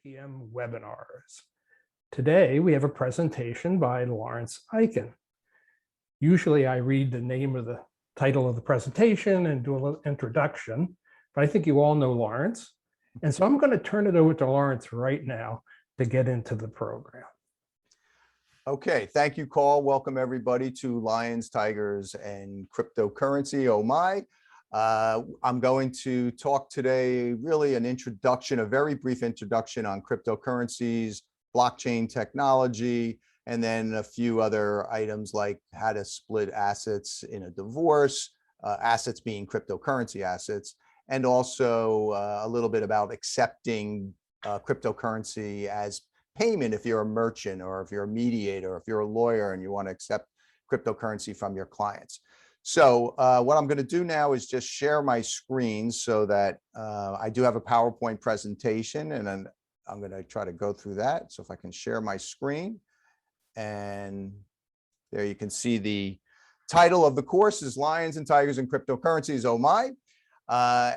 NJAPM webinars. Today we have a presentation by Lawrence Eichen. Usually I read the name of the title of the presentation and do a little introduction, but I think you all know Lawrence. And so I'm going to turn it over to Lawrence right now to get into the program. Okay, thank you, Carl. Welcome everybody to Lions, Tigers, and Cryptocurrency. Oh my. I'm going to talk today really an introduction, a very brief introduction on cryptocurrencies, blockchain technology, and then a few other items like how to split assets in a divorce, assets being cryptocurrency assets, and also a little bit about accepting cryptocurrency as payment if you're a merchant or if you're a mediator, or if you're a lawyer and you want to accept cryptocurrency from your clients. So what I'm going to do now is just share my screen so that I do have a PowerPoint presentation, and then I'm going to try to go through that. So if I can share my screen, and there you can see the title of the course is Lions and Tigers and Cryptocurrencies, oh my.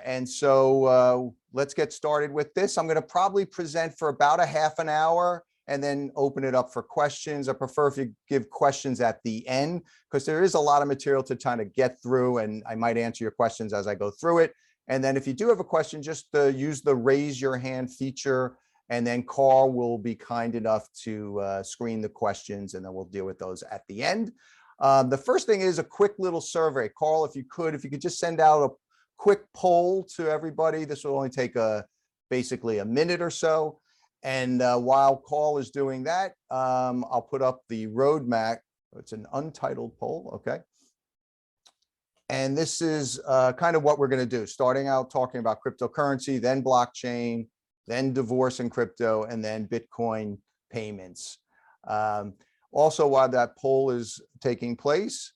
And so let's get started with this. I'm going to probably present for about a half an hour and then open it up for questions. I prefer if you give questions at the end, because there is a lot of material to kind of get through, and I might answer your questions as I go through it. And then if you do have a question, just use the raise your hand feature, and then Carl will be kind enough to screen the questions, and then we'll deal with those at the end. The first thing is a quick little survey. Carl, if you could just send out a quick poll to everybody. This will only take basically a minute or so. And while Carl is doing that, I'll put up the roadmap. It's an untitled poll, okay? And this is kind of what we're going to do, starting out talking about cryptocurrency, then blockchain, then divorce and crypto, and then Bitcoin payments. Also, while that poll is taking place,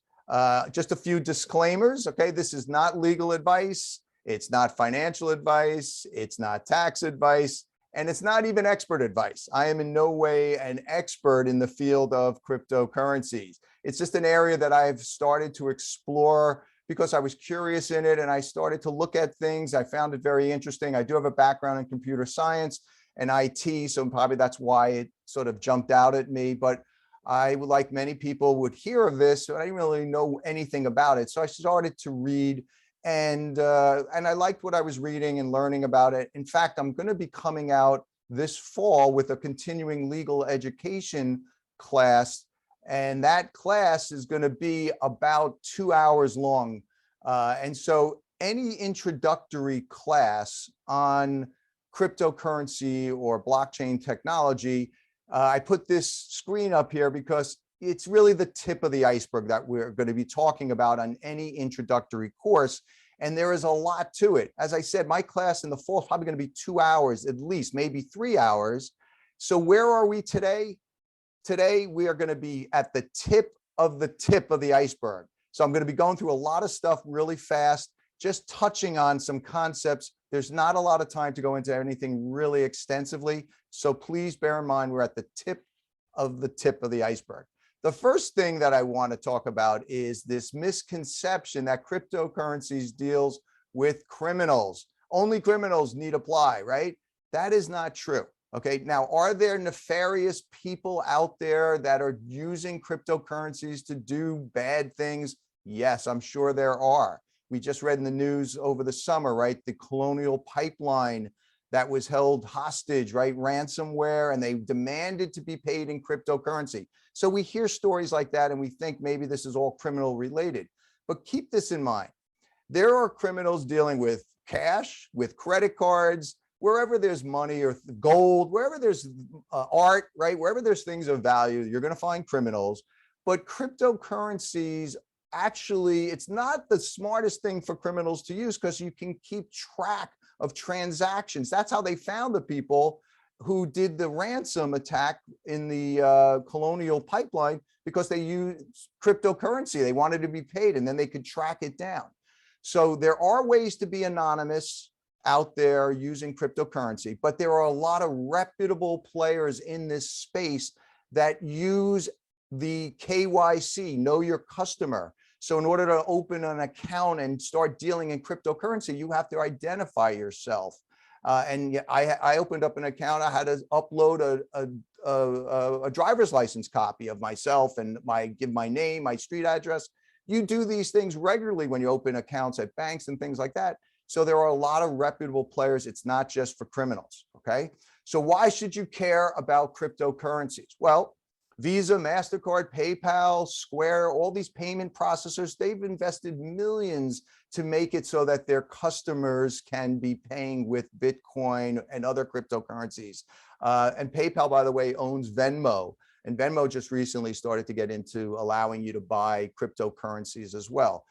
just a few disclaimers, okay? This is not legal advice. It's not financial advice. It's not tax advice. And it's not even expert advice. I am in no way an expert in the field of cryptocurrencies. It's just an area that I've started to explore because I was curious in it, and I started to look at things. I found it very interesting. I do have a background in computer science and IT, so probably that's why it sort of jumped out at me. But I, like many people, would hear of this, but I didn't really know anything about it. So I started to read, and I liked what I was reading and learning about it. In fact, I'm going to be coming out this fall with a continuing legal education class, and that class is going to be about 2 hours long. And so any introductory class on cryptocurrency or blockchain technology, I put this screen up here because it's really the tip of the iceberg that we're going to be talking about on any introductory course. And there is a lot to it. As I said, my class in the fall is probably going to be 2 hours at least, maybe 3 hours. So where are we today? Today, we are going to be at the tip of the iceberg. So I'm going to be going through a lot of stuff really fast, just touching on some concepts. There's not a lot of time to go into anything really extensively. So please bear in mind, we're at the tip of the iceberg. The first thing that I want to talk about is this misconception that cryptocurrencies deals with criminals. Only criminals need apply, right? That is not true. Okay, now, are there nefarious people out there that are using cryptocurrencies to do bad things? Yes, I'm sure there are. We just read in the news over the summer, right? The Colonial Pipeline that was held hostage, right? Ransomware, and they demanded to be paid in cryptocurrency. So we hear stories like that and we think maybe this is all criminal related. But keep this in mind. There are criminals dealing with cash, with credit cards, wherever there's money or gold, wherever there's art, right? Wherever there's things of value, you're going to find criminals. But cryptocurrencies, actually, it's not the smartest thing for criminals to use because you can keep track of transactions. That's how they found the people who did the ransom attack in the Colonial Pipeline, because they used cryptocurrency. They wanted to be paid, and then they could track it down. So there are ways to be anonymous out there using cryptocurrency, but there are a lot of reputable players in this space that use the KYC, know your customer. So in order to open an account and start dealing in cryptocurrency, you have to identify yourself. And yet I opened up an account. I had to upload a driver's license copy of myself and give my name, my street address. You do these things regularly when you open accounts at banks and things like that. So there are a lot of reputable players. It's not just for criminals, okay? So why should you care about cryptocurrencies? Well, Visa, MasterCard, PayPal, Square, all these payment processors, they've invested millions to make it so that their customers can be paying with Bitcoin and other cryptocurrencies. And PayPal, by the way, owns Venmo. And Venmo just recently started to get into allowing you to buy cryptocurrencies as well.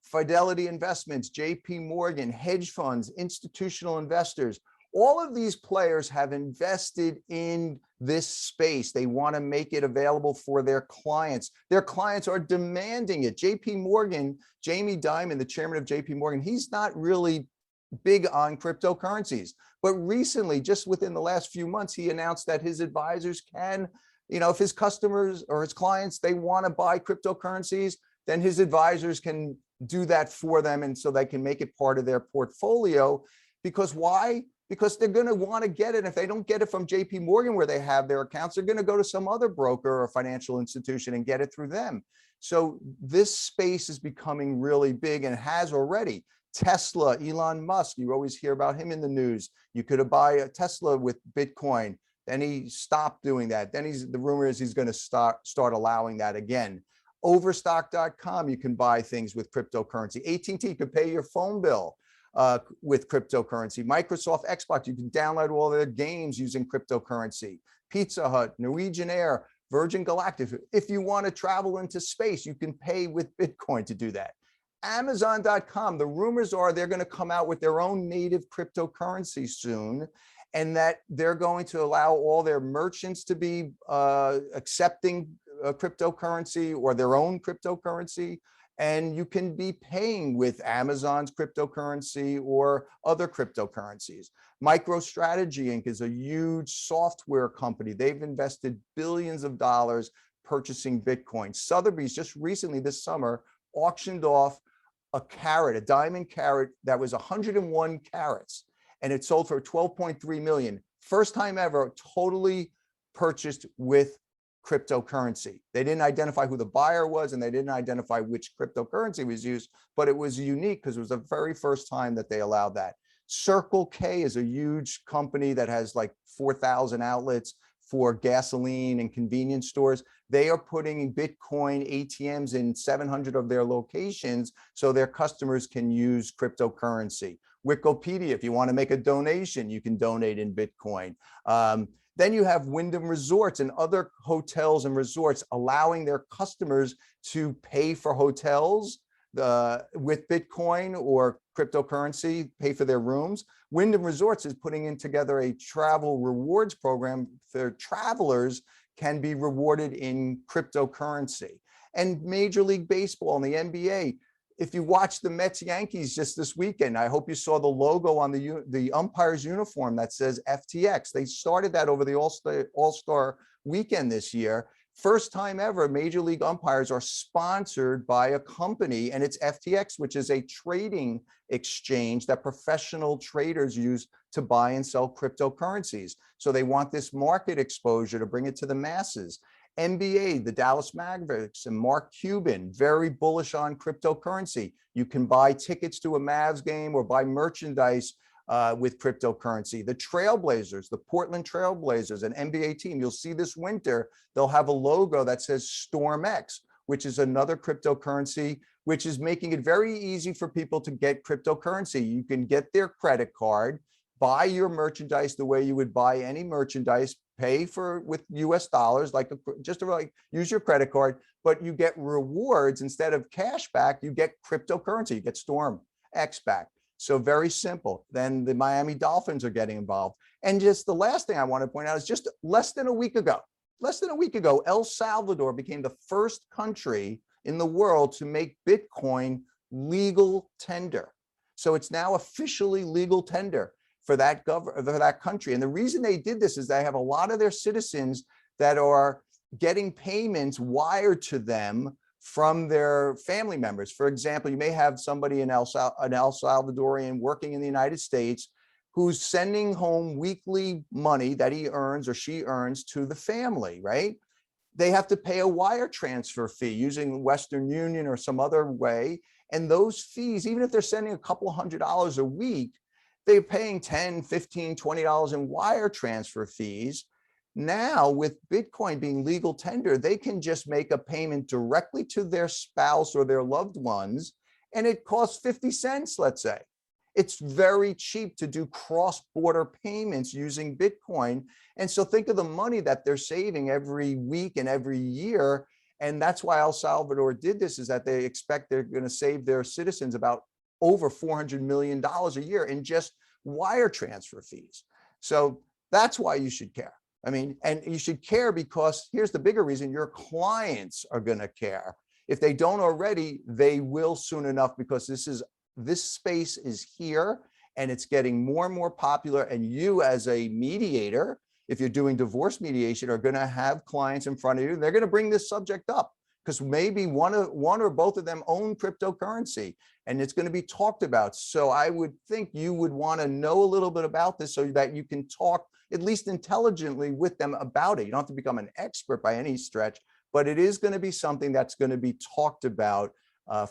Fidelity Investments, JP Morgan, hedge funds, institutional investors, all of these players have invested in this space. They want to make it available for their clients. Their clients are demanding it. JP Morgan, Jamie Dimon, the chairman of JP Morgan, he's not really big on cryptocurrencies. But recently, just within the last few months, he announced that his advisors can, if his customers or his clients, they want to buy cryptocurrencies, then his advisors can do that for them. And so they can make it part of their portfolio. Because why? Because they're going to want to get it. If they don't get it from JP Morgan where they have their accounts, they're going to go to some other broker or financial institution and get it through them. So this space is becoming really big and has already. Tesla, Elon Musk, you always hear about him in the news. You could buy a Tesla with Bitcoin. Then he stopped doing that. Then the rumor is he's going to start allowing that again. Overstock.com, you can buy things with cryptocurrency. AT&T could pay your phone bill with cryptocurrency. Microsoft Xbox, you can download all their games using cryptocurrency. Pizza Hut, Norwegian Air, Virgin Galactic. If you want to travel into space, you can pay with Bitcoin to do that. Amazon.com, the rumors are they're going to come out with their own native cryptocurrency soon, and that they're going to allow all their merchants to be accepting cryptocurrency or their own cryptocurrency. And you can be paying with Amazon's cryptocurrency or other cryptocurrencies. MicroStrategy Inc. is a huge software company. They've invested billions of dollars purchasing Bitcoin. Sotheby's just recently this summer auctioned off a carat, a diamond carat that was 101 carats, and it sold for 12.3 million. First time ever, totally purchased with cryptocurrency. They didn't identify who the buyer was, and they didn't identify which cryptocurrency was used, but it was unique because it was the very first time that they allowed that. Circle K is a huge company that has like 4,000 outlets for gasoline and convenience stores. They are putting Bitcoin ATMs in 700 of their locations so their customers can use cryptocurrency. Wikipedia, if you want to make a donation, you can donate in Bitcoin. Then you have Wyndham Resorts and other hotels and resorts allowing their customers to pay for hotels with Bitcoin or cryptocurrency, pay for their rooms. Wyndham Resorts is putting in together a travel rewards program. Their travelers can be rewarded in cryptocurrency. And Major League Baseball and the NBA, if you watch the Mets Yankees just this weekend, I hope you saw the logo on the umpire's uniform that says FTX. They started that over the All-Star weekend this year. First time ever, Major League umpires are sponsored by a company, and it's FTX, which is a trading exchange that professional traders use to buy and sell cryptocurrencies. So they want this market exposure to bring it to the masses. NBA, the Dallas Mavericks, and Mark Cuban, very bullish on cryptocurrency. You can buy tickets to a Mavs game or buy merchandise with cryptocurrency. The Trailblazers, the Portland Trailblazers, an NBA team, you'll see this winter, they'll have a logo that says StormX, which is another cryptocurrency, which is making it very easy for people to get cryptocurrency. You can get their credit card, buy your merchandise the way you would buy any merchandise, pay for with US dollars, just to use your credit card, but you get rewards instead of cash back, you get cryptocurrency, you get StormX back. So very simple. Then the Miami Dolphins are getting involved. And just the last thing I want to point out is just less than a week ago, El Salvador became the first country in the world to make Bitcoin legal tender. So it's now officially legal tender for that country. And the reason they did this is they have a lot of their citizens that are getting payments wired to them from their family members. For example, you may have somebody an El Salvadorian working in the United States, who's sending home weekly money that he earns or she earns to the family, right? They have to pay a wire transfer fee using Western Union or some other way. And those fees, even if they're sending a couple $100 a week, they're paying $10, $15, $20 in wire transfer fees. Now, with Bitcoin being legal tender, they can just make a payment directly to their spouse or their loved ones, and it costs 50 cents, let's say. It's very cheap to do cross-border payments using Bitcoin. And so think of the money that they're saving every week and every year. And that's why El Salvador did this, is that they expect they're going to save their citizens about over $400 million a year in just wire transfer fees. So that's why you should care. I mean, and you should care because here's the bigger reason: your clients are going to care. If they don't already, they will soon enough, because this space is here and it's getting more and more popular. And you, as a mediator, if you're doing divorce mediation, are going to have clients in front of you, and they're going to bring this subject up because maybe one or both of them own cryptocurrency and it's going to be talked about. So I would think you would want to know a little bit about this so that you can talk at least intelligently with them about it. You don't have to become an expert by any stretch, but it is going to be something that's going to be talked about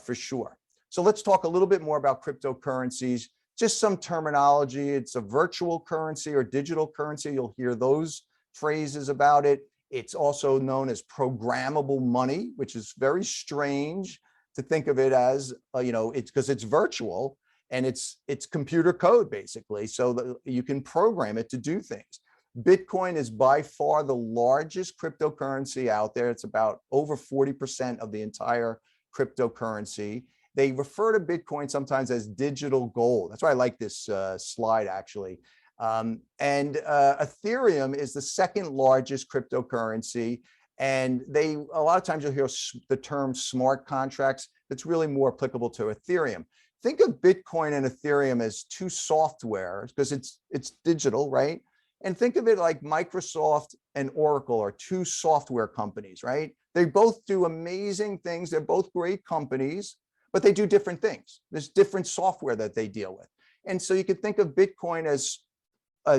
for sure. So let's talk a little bit more about cryptocurrencies, just some terminology. It's a virtual currency or digital currency. You'll hear those phrases about it. It's also known as programmable money, which is very strange to think of it as, it's because it's virtual and it's computer code basically, so that you can program it to do things. Bitcoin is by far the largest cryptocurrency out there. It's about over 40% of the entire cryptocurrency. They refer to Bitcoin sometimes as digital gold. That's why I like this slide, actually. And Ethereum is the second largest cryptocurrency. And a lot of times you'll hear the term smart contracts. That's really more applicable to Ethereum. Think of Bitcoin and Ethereum as two software, because it's digital, right? And think of it like Microsoft and Oracle are two software companies, right? They both do amazing things. They're both great companies, but they do different things. There's different software that they deal with. And so you could think of Bitcoin as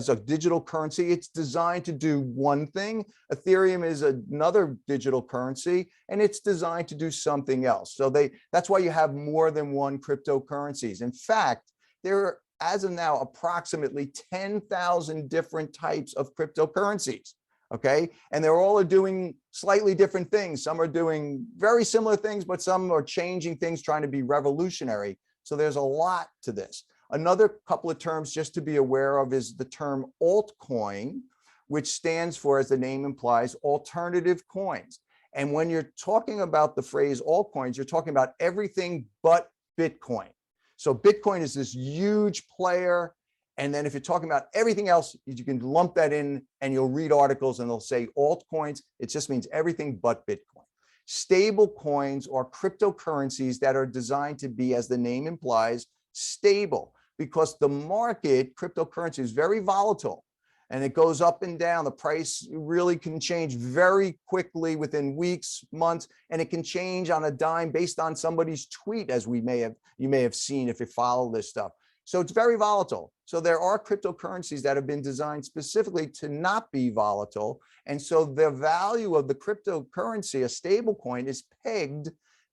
a digital currency. It's designed to do one thing. Ethereum is another digital currency, and it's designed to do something else. So that's why you have more than one cryptocurrencies. In fact, there are, as of now, approximately 10,000 different types of cryptocurrencies. Okay. And they're all doing slightly different things. Some are doing very similar things, but some are changing things, trying to be revolutionary. So there's a lot to this. Another couple of terms just to be aware of is the term altcoin, which stands for, as the name implies, alternative coins. And when you're talking about the phrase altcoins, you're talking about everything but Bitcoin. So Bitcoin is this huge player. And then if you're talking about everything else, you can lump that in, and you'll read articles and they'll say altcoins. It just means everything but Bitcoin. Stable coins are cryptocurrencies that are designed to be, as the name implies, stable, because the market, cryptocurrency, is very volatile and it goes up and down. The price really can change very quickly within weeks, months, and it can change on a dime based on somebody's tweet, as you may have seen if you follow this stuff. So it's very volatile. So there are cryptocurrencies that have been designed specifically to not be volatile. And so the value of the cryptocurrency, a stable coin, is pegged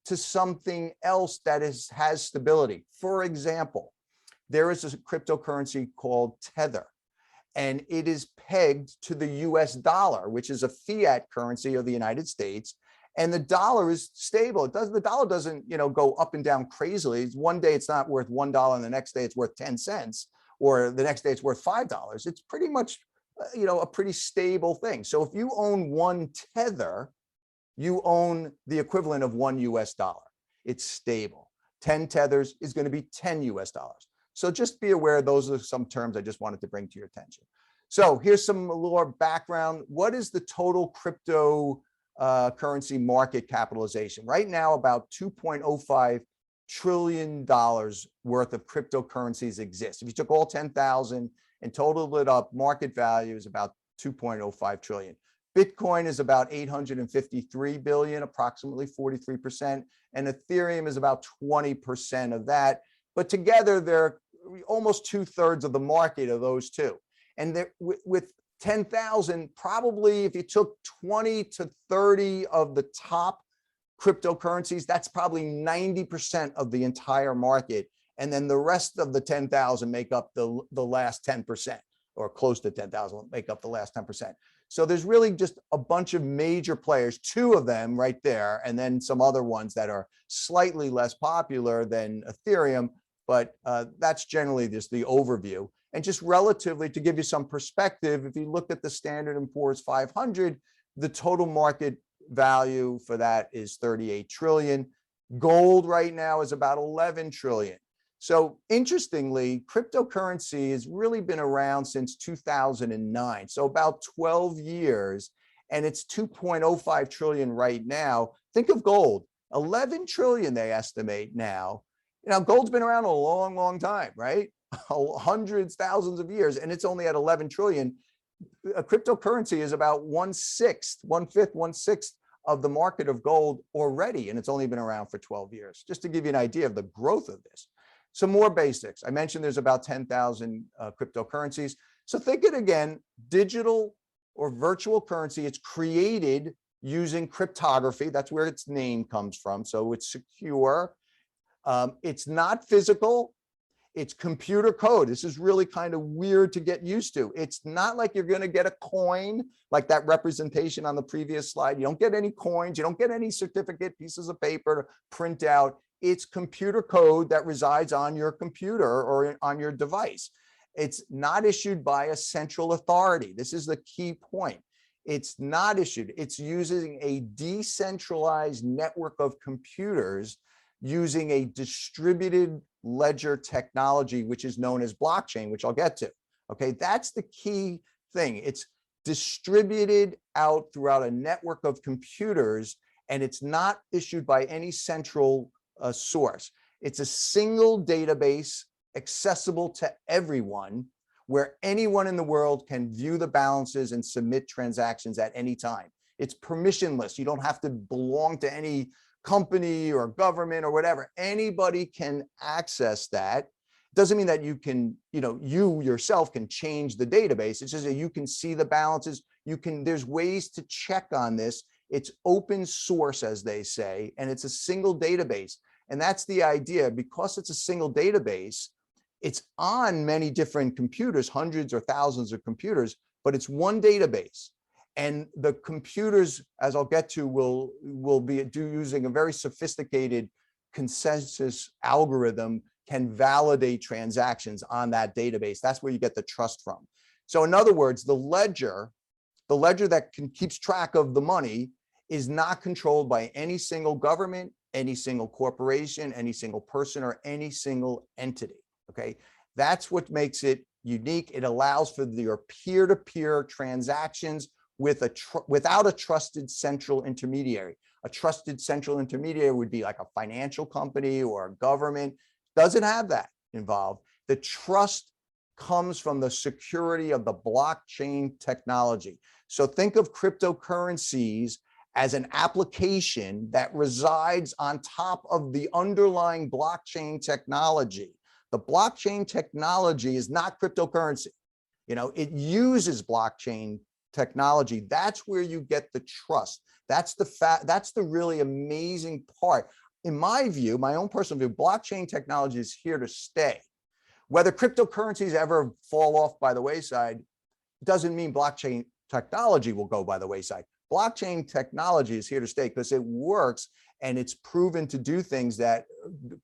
to something else that has stability. For example, there is a cryptocurrency called Tether, and it is pegged to the US dollar, which is a fiat currency of the United States. And the dollar is stable. The dollar doesn't, go up and down crazily. One day it's not worth $1, and the next day it's worth 10 cents, or the next day it's worth $5. It's pretty much, a pretty stable thing. So if you own one Tether, you own the equivalent of $1 US. It's stable. 10 tethers is going to be $10 US. So just be aware, those are some terms I just wanted to bring to your attention. So here's some more background. What is the total cryptocurrency market capitalization? Right now, about $2.05 trillion worth of cryptocurrencies exist. If you took all 10,000 and totaled it up, market value is about 2.05 trillion. Bitcoin is about 853 billion, approximately 43%, and Ethereum is about 20% of that. But together they're almost 2/3 of the market of those two. And there, with 10,000, probably if you took 20 to 30 of the top cryptocurrencies, that's probably 90% of the entire market. And then the rest of the 10,000 make up the last 10%, or close to 10,000 make up the last 10%. So there's really just a bunch of major players, two of them right there, and then some other ones that are slightly less popular than Ethereum, but that's generally just the overview. And just relatively, to give you some perspective, if you look at the Standard & Poor's 500, the total market value for that is 38 trillion. Gold right now is about 11 trillion. So interestingly, cryptocurrency has really been around since 2009, so about 12 years, and it's 2.05 trillion right now. Think of gold, 11 trillion they estimate now. You know, gold's been around a long, long time, right? Hundreds, thousands of years, and it's only at 11 trillion. A cryptocurrency is about 1/6 of the market of gold already, and it's only been around for 12 years, just to give you an idea of the growth of this. Some more basics. I mentioned there's about 10,000 cryptocurrencies. So think it again, digital or virtual currency, it's created using cryptography. That's where its name comes from. So it's secure. It's not physical. It's computer code. This is really kind of weird to get used to. It's not like you're going to get a coin like that representation on the previous slide. You don't get any coins. You don't get any certificate pieces of paper to print out. It's computer code that resides on your computer or on your device. It's not issued by a central authority. This is the key point. It's not issued. It's using a decentralized network of computers using a distributed ledger technology, which is known as blockchain, which I'll get to. Okay, that's the key thing. It's distributed out throughout a network of computers, and it's not issued by any central source. It's a single database accessible to everyone, where anyone in the world can view the balances and submit transactions at any time. It's permissionless. You don't have to belong to any company or government or whatever. Anybody can access that. Doesn't mean that you can, you yourself can change the database. It's just that you can see the balances. There's ways to check on this. It's open source, as they say, and it's a single database. And that's the idea. Because it's a single database, it's on many different computers, hundreds or thousands of computers, but it's one database. And the computers, as I'll get to, will be using a very sophisticated consensus algorithm, can validate transactions on that database. That's where you get the trust from. So in other words, the ledger that keeps track of the money is not controlled by any single government, any single corporation, any single person, or any single entity. Okay, that's what makes it unique. It allows for your peer-to-peer transactions without a trusted central intermediary. A trusted central intermediary would be like a financial company or a government. Doesn't have that involved. The trust comes from the security of the blockchain technology. So think of cryptocurrencies as an application that resides on top of the underlying blockchain technology. The blockchain technology is not cryptocurrency. It uses blockchain technology. That's where you get the trust. That's the really amazing part. In my view, my own personal view, blockchain technology is here to stay. Whether cryptocurrencies ever fall off by the wayside doesn't mean blockchain technology will go by the wayside. Blockchain technology is here to stay because it works, and it's proven to do things that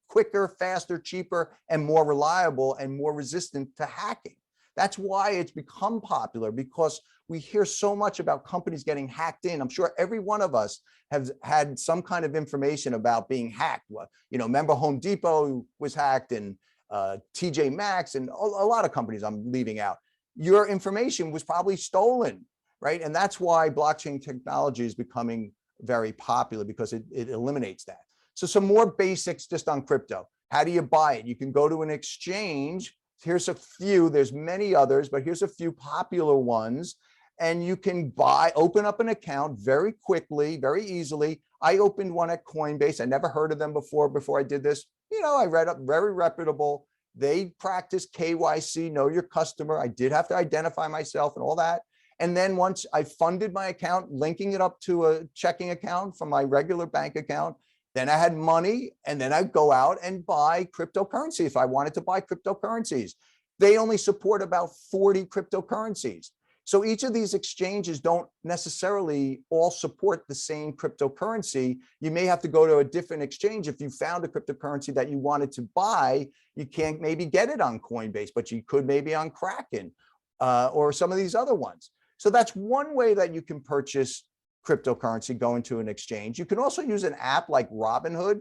quicker, faster, cheaper, and more reliable and more resistant to hacking. That's why it's become popular, because we hear so much about companies getting hacked in. I'm sure every one of us has had some kind of information about being hacked. Remember Home Depot was hacked, and TJ Maxx, and a lot of companies I'm leaving out. Your information was probably stolen, right? And that's why blockchain technology is becoming very popular, because it eliminates that. So some more basics just on crypto. How do you buy it? You can go to an exchange. Here's a few, there's many others, but here's a few popular ones. And you can open up an account very quickly, very easily. I opened one at Coinbase. I never heard of them before I did this. I read up, very reputable. They practice KYC, know your customer. I did have to identify myself and all that. And then once I funded my account, linking it up to a checking account from my regular bank account, then I had money, and then I'd go out and buy cryptocurrency if I wanted to buy cryptocurrencies. They only support about 40 cryptocurrencies. So each of these exchanges don't necessarily all support the same cryptocurrency. You may have to go to a different exchange. If you found a cryptocurrency that you wanted to buy, you can't maybe get it on Coinbase, but you could maybe on Kraken or some of these other ones. So that's one way that you can purchase cryptocurrency, going to an exchange. You can also use an app like Robinhood.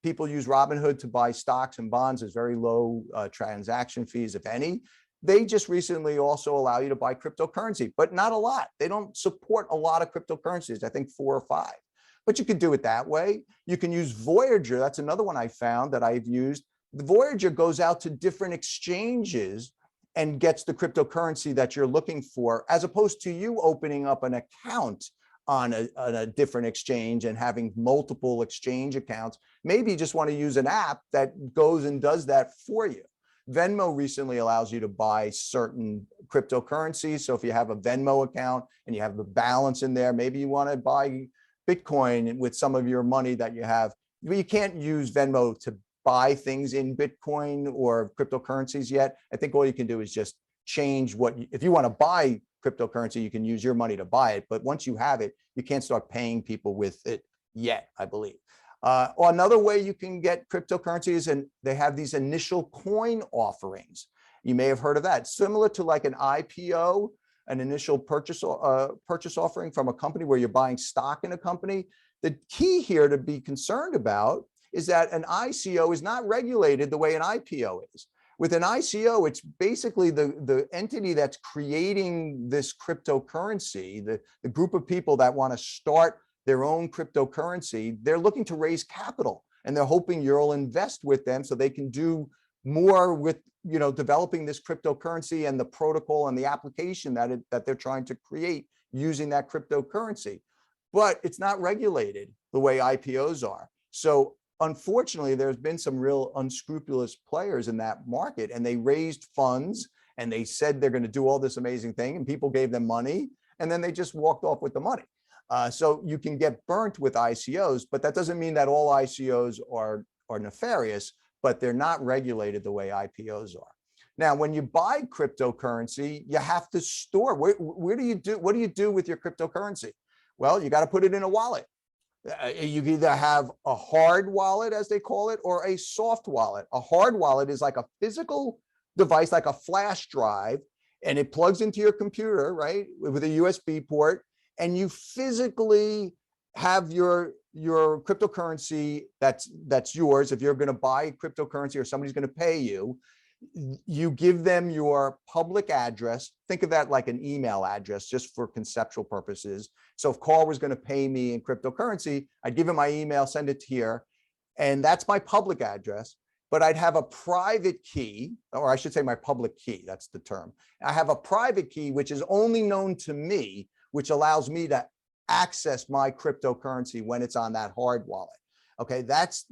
People use Robinhood to buy stocks and bonds. There's very low transaction fees, if any. They just recently also allow you to buy cryptocurrency, but not a lot. They don't support a lot of cryptocurrencies, I think 4 or 5. But you could do it that way. You can use Voyager. That's another one I found that I've used. The Voyager goes out to different exchanges and gets the cryptocurrency that you're looking for, as opposed to you opening up an account on a different exchange and having multiple exchange accounts. Maybe you just want to use an app that goes and does that for you. Venmo recently allows you to buy certain cryptocurrencies. So if you have a Venmo account and you have the balance in there, maybe you want to buy Bitcoin with some of your money that you have. You can't use Venmo to buy things in Bitcoin or cryptocurrencies yet. I think all you can do is just change if you want to buy cryptocurrency, you can use your money to buy it. But once you have it, you can't start paying people with it yet, I believe. Or another way you can get cryptocurrencies, and they have these initial coin offerings. You may have heard of that. Similar to like an IPO, an initial purchase offering from a company where you're buying stock in a company. The key here to be concerned about is that an ICO is not regulated the way an IPO is. With an ICO, it's basically the entity that's creating this cryptocurrency, the group of people that want to start their own cryptocurrency. They're looking to raise capital, and they're hoping you'll invest with them so they can do more with, developing this cryptocurrency and the protocol and the application that they're trying to create using that cryptocurrency. But it's not regulated the way IPOs are. So unfortunately, there's been some real unscrupulous players in that market, and they raised funds and they said they're going to do all this amazing thing, and people gave them money, and then they just walked off with the money. So you can get burnt with ICOs, but that doesn't mean that all ICOs are nefarious, but they're not regulated the way IPOs are. Now, when you buy cryptocurrency, you have to store. What do you do with your cryptocurrency? Well, you got to put it in a wallet. You either have a hard wallet, as they call it, or a soft wallet. A hard wallet is like a physical device, like a flash drive, and it plugs into your computer, right, with a USB port, and you physically have your cryptocurrency that's yours. If you're going to buy cryptocurrency or somebody's going to pay you, you give them your public address. Think of that like an email address, just for conceptual purposes. So if Carl was going to pay me in cryptocurrency, I'd give him my email, send it here, and that's my public address. But I'd have a private key, or I should say my public key, that's the term. I have a private key, which is only known to me, which allows me to access my cryptocurrency when it's on that hard wallet. Okay, that's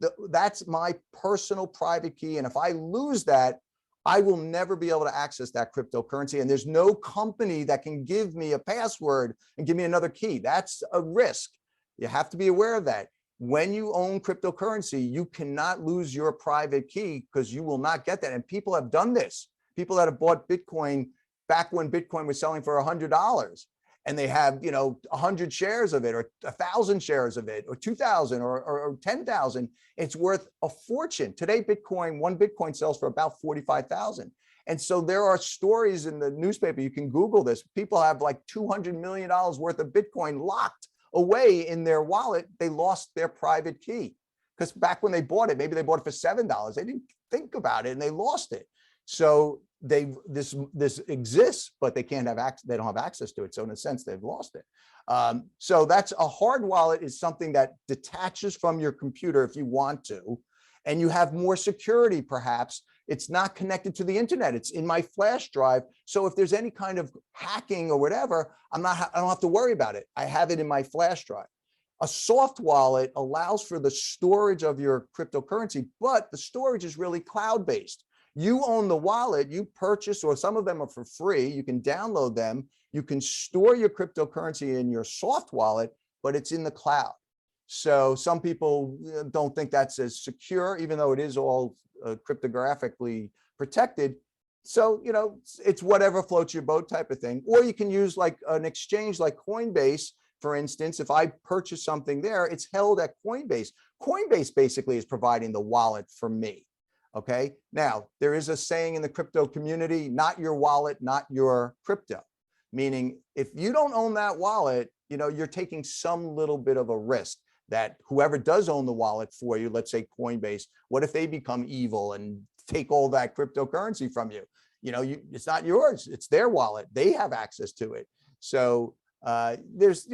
my personal private key. And if I lose that, I will never be able to access that cryptocurrency. And there's no company that can give me a password and give me another key. That's a risk. You have to be aware of that. When you own cryptocurrency, you cannot lose your private key, because you will not get that. And people have done this. People that have bought Bitcoin back when Bitcoin was selling for $100. And they have, 100 shares of it, or 1,000 shares of it, or 2,000 or 10,000. It's worth a fortune. Today, one Bitcoin sells for about 45,000. And so there are stories in the newspaper. You can Google this. People have like $200 million worth of Bitcoin locked away in their wallet. They lost their private key, because back when they bought it, maybe they bought it for $7. They didn't think about it and they lost it. So this exists, but they can't have access. They don't have access to it. So in a sense, they've lost it. So that's a hard wallet, is something that detaches from your computer if you want to, and you have more security. Perhaps it's not connected to the internet. It's in my flash drive. So if there's any kind of hacking or whatever, I don't have to worry about it. I have it in my flash drive. A soft wallet allows for the storage of your cryptocurrency, but the storage is really cloud-based. You own the wallet, you purchase, or some of them are for free. You can download them. You can store your cryptocurrency in your soft wallet, but it's in the cloud. So some people don't think that's as secure, even though it is all cryptographically protected. So, it's whatever floats your boat type of thing. Or you can use like an exchange like Coinbase, for instance. If I purchase something there, it's held at Coinbase. Coinbase basically is providing the wallet for me. Okay. Now, there is a saying in the crypto community, not your wallet, not your crypto. Meaning if you don't own that wallet, you're taking some little bit of a risk that whoever does own the wallet for you, let's say Coinbase, what if they become evil and take all that cryptocurrency from you? It's not yours, it's their wallet. They have access to it. So there's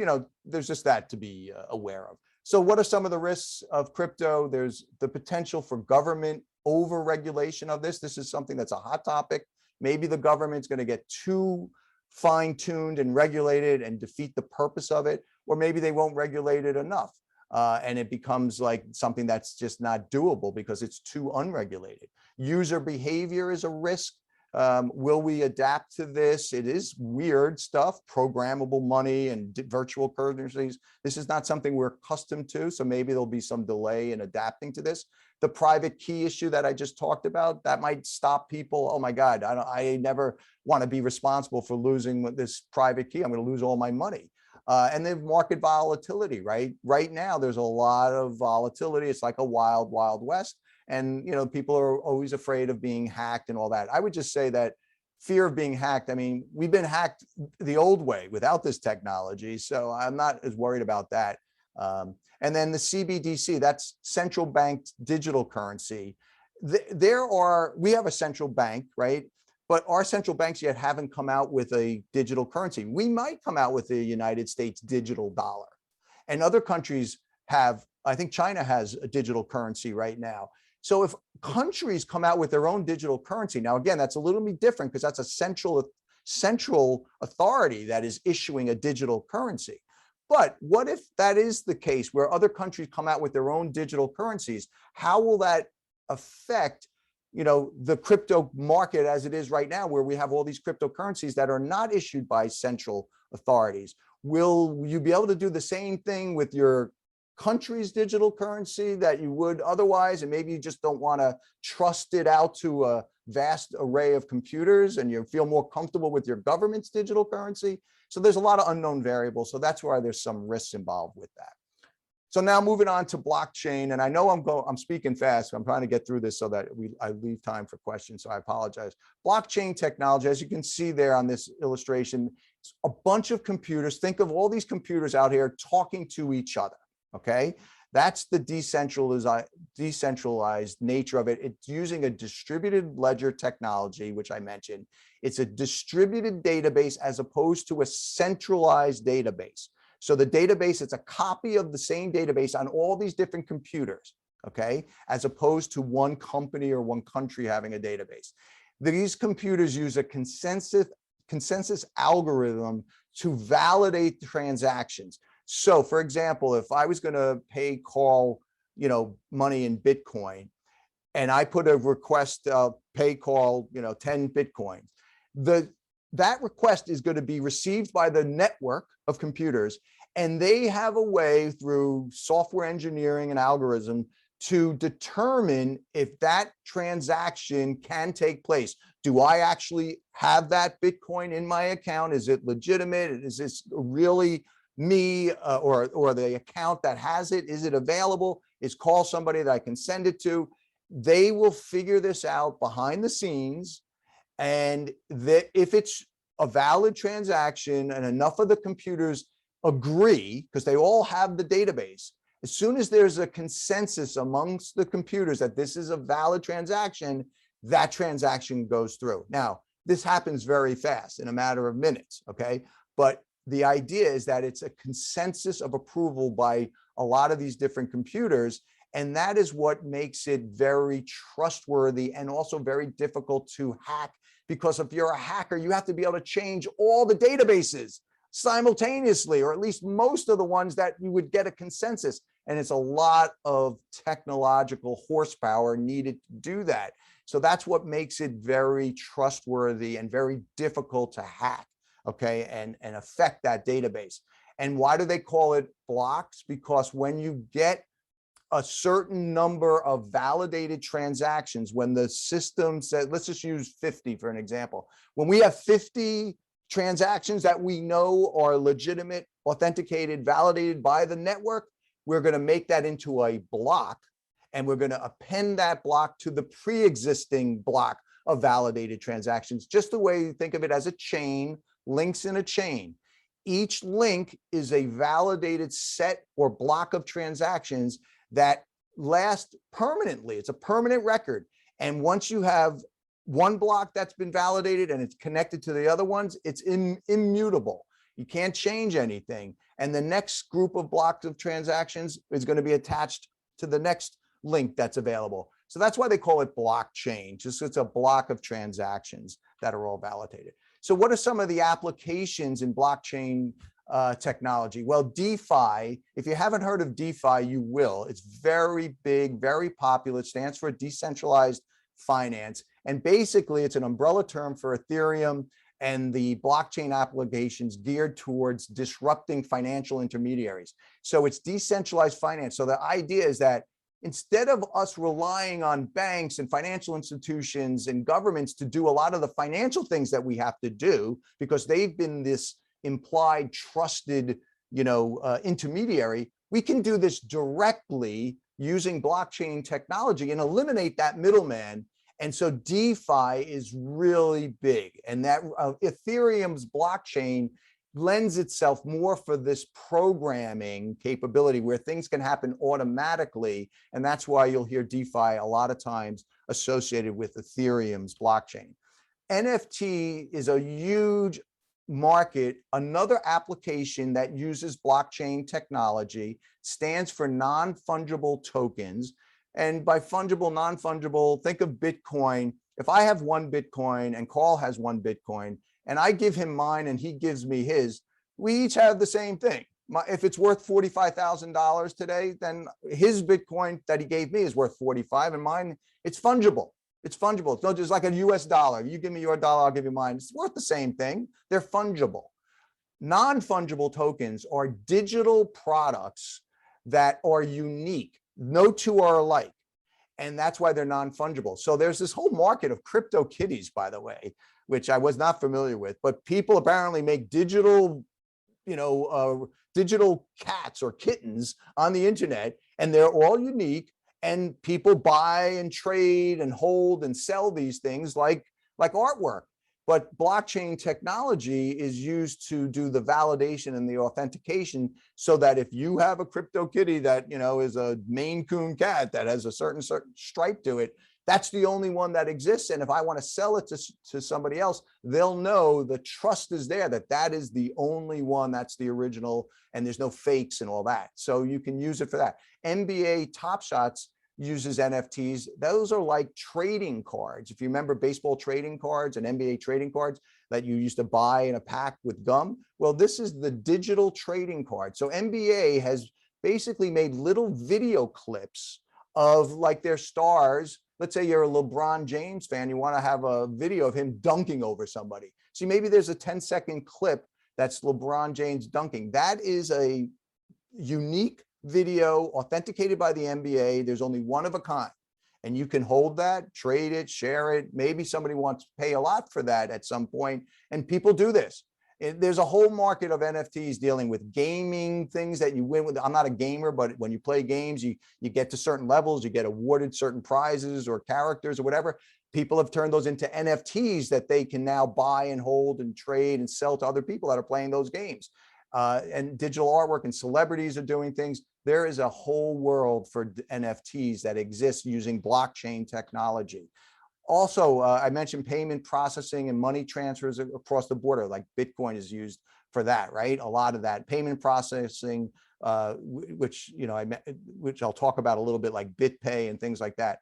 just that to be aware of. So what are some of the risks of crypto? There's the potential for government over-regulation of this. This is something that's a hot topic. Maybe the government's going to get too fine-tuned and regulated and defeat the purpose of it, or maybe they won't regulate it enough. And it becomes like something that's just not doable because it's too unregulated. User behavior is a risk. Will we adapt to this? It is weird stuff, programmable money and virtual currencies. This is not something we're accustomed to, so maybe there'll be some delay in adapting to this. The private key issue that I just talked about, that might stop people. Oh my God, I never want to be responsible for losing this private key. I'm going to lose all my money. And then market volatility, right? Right now, there's a lot of volatility. It's like a wild, wild west. And, people are always afraid of being hacked and all that. I would just say that fear of being hacked, I mean, we've been hacked the old way without this technology. So I'm not as worried about that. And then the CBDC, that's central bank digital currency. We have a central bank, right? But our central banks yet haven't come out with a digital currency. We might come out with the United States digital dollar. And other countries have, I think China has a digital currency right now. So if countries come out with their own digital currency, now again, that's a little bit different because that's a central authority that is issuing a digital currency. But what if that is the case where other countries come out with their own digital currencies? How will that affect the crypto market as it is right now, where we have all these cryptocurrencies that are not issued by central authorities? Will you be able to do the same thing with your country's digital currency that you would otherwise, and maybe you just don't want to trust it out to a vast array of computers and you feel more comfortable with your government's digital currency? So there's a lot of unknown variables. So that's why there's some risks involved with that. So now moving on to blockchain, and I know I'm speaking fast, so I'm trying to get through this so that I leave time for questions, so I apologize. Blockchain technology, as you can see there on this illustration, it's a bunch of computers. Think of all these computers out here talking to each other, okay? That's the decentralized nature of it. It's using a distributed ledger technology, which I mentioned. It's a distributed database as opposed to a centralized database. So the database, it's a copy of the same database on all these different computers, okay, as opposed to one company or one country having a database. These computers use a consensus algorithm to validate transactions. So for example, if I was going to pay Carl, money in Bitcoin, and I put a request, pay Carl, 10 Bitcoins, that request is going to be received by the network of computers, and they have a way through software engineering and algorithm to determine if that transaction can take place. Do I actually have that Bitcoin in my account? Is it legitimate? Is this really me or the account that has it? Is it available? Is Carl somebody that I can send it to? They will figure this out behind the scenes. And if it's a valid transaction and enough of the computers agree, because they all have the database, as soon as there's a consensus amongst the computers that this is a valid transaction, that transaction goes through. Now, this happens very fast in a matter of minutes, okay? But the idea is that it's a consensus of approval by a lot of these different computers. And that is what makes it very trustworthy and also very difficult to hack. Because if you're a hacker, you have to be able to change all the databases simultaneously, or at least most of the ones that you would get a consensus. And it's a lot of technological horsepower needed to do that. So that's what makes it very trustworthy and very difficult to hack, okay, and affect that database. And why do they call it blocks? Because when you get a certain number of validated transactions, when the system said, let's just use 50 for an example. When we have 50 transactions that we know are legitimate, authenticated, validated by the network, we're going to make that into a block, and we're going to append that block to the pre-existing block of validated transactions, just the way you think of it as a chain, links in a chain. Each link is a validated set or block of transactions that last permanently. It's a permanent record. And once you have one block that's been validated and it's connected to the other ones, it's immutable. You can't change anything. And the next group of blocks of transactions is going to be attached to the next link that's available. So that's why they call it blockchain. Just it's a block of transactions that are all validated. So what are some of the applications in blockchain technology? Well, DeFi, if you haven't heard of DeFi, you will. It's very big, very popular. It stands for decentralized finance. And basically, it's an umbrella term for Ethereum and the blockchain applications geared towards disrupting financial intermediaries. So it's decentralized finance. So the idea is that instead of us relying on banks and financial institutions and governments to do a lot of the financial things that we have to do, because they've been this implied trusted, intermediary, we can do this directly using blockchain technology and eliminate that middleman. And so DeFi is really big, and that Ethereum's blockchain lends itself more for this programming capability where things can happen automatically. And that's why you'll hear DeFi a lot of times associated with Ethereum's blockchain. NFT is a huge market. Another application that uses blockchain technology stands for non-fungible tokens. And by fungible, non-fungible, think of Bitcoin. If I have one Bitcoin and Carl has one Bitcoin, and I give him mine and he gives me his, we each have the same thing. If it's worth $45,000 today, then his Bitcoin that he gave me is worth 45, and mine, it's fungible. It's fungible. It's not just like a US dollar. You give me your dollar, I'll give you mine. It's worth the same thing. They're fungible. Non-fungible tokens are digital products that are unique. No two are alike. And that's why they're non-fungible. So there's this whole market of crypto kitties, by the way, which I was not familiar with, but people apparently make digital, digital cats or kittens on the internet, and they're all unique, and people buy and trade and hold and sell these things like artwork. But blockchain technology is used to do the validation and the authentication, so that if you have a crypto kitty that, is a Maine Coon cat that has a certain stripe to it, that's the only one that exists. And if I want to sell it to somebody else, they'll know the trust is there, that is the only one, that's the original, and there's no fakes and all that. So you can use it for that. NBA Top Shots uses NFTs. Those are like trading cards. If you remember baseball trading cards and NBA trading cards that you used to buy in a pack with gum, well, this is the digital trading card. So NBA has basically made little video clips of like their stars. Let's say you're a LeBron James fan, you want to have a video of him dunking over somebody. See, maybe there's a 10-second clip that's LeBron James dunking. That is a unique video authenticated by the NBA. There's only one of a kind, and you can hold that, trade it, share it. Maybe somebody wants to pay a lot for that at some point, and people do this. There's a whole market of NFTs dealing with gaming things that you win with. I'm not a gamer, but when you play games, you get to certain levels, you get awarded certain prizes or characters or whatever. People have turned those into NFTs that they can now buy and hold and trade and sell to other people that are playing those games. And digital artwork and celebrities are doing things. There is a whole world for NFTs that exists using blockchain technology. Also, I mentioned payment processing and money transfers across the border, like Bitcoin is used for that, right? A lot of that payment processing, which I'll talk about a little bit, like BitPay and things like that.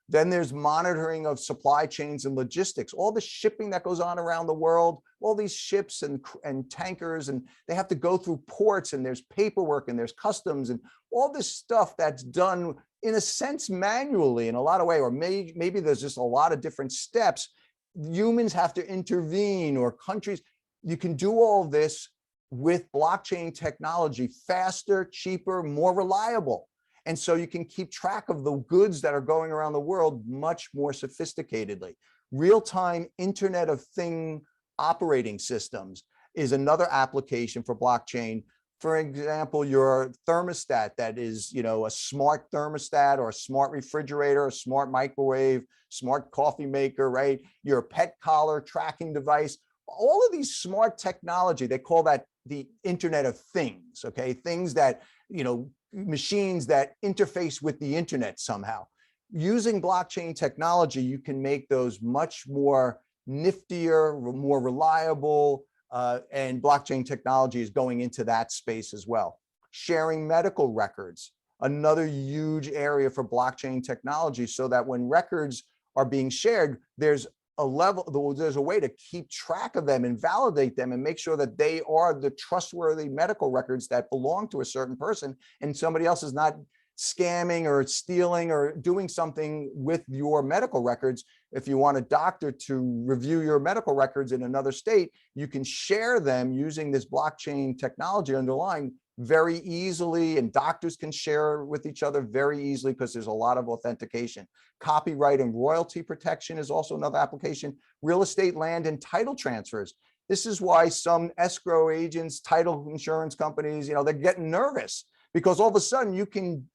Then there's monitoring of supply chains and logistics, all the shipping that goes on around the world, all these ships and tankers, and they have to go through ports, and there's paperwork and there's customs and all this stuff that's done in a sense manually in a lot of ways, or maybe there's just a lot of different steps. Humans have to intervene, or countries. You can do all this with blockchain technology faster, cheaper, more reliable. And so you can keep track of the goods that are going around the world much more sophisticatedly. Real-time Internet of Things operating systems is another application for blockchain. For example, your thermostat that is, a smart thermostat, or a smart refrigerator, a smart microwave, smart coffee maker, right? Your pet collar tracking device, all of these smart technology, they call that the Internet of Things, okay? Things that, machines that interface with the internet somehow. Using blockchain technology, you can make those much more niftier, more reliable, and blockchain technology is going into that space as well. Sharing medical records, another huge area for blockchain technology, so that when records are being shared, there's a way to keep track of them and validate them and make sure that they are the trustworthy medical records that belong to a certain person, and somebody else is not scamming or stealing or doing something with your medical records. If you want a doctor to review your medical records in another state, you can share them using this blockchain technology underlying very easily, and doctors can share with each other very easily because there's a lot of authentication. Copyright and royalty protection is also another application. Real estate, land, and title transfers. This is why some escrow agents, title insurance companies, they're getting nervous, because all of a sudden you can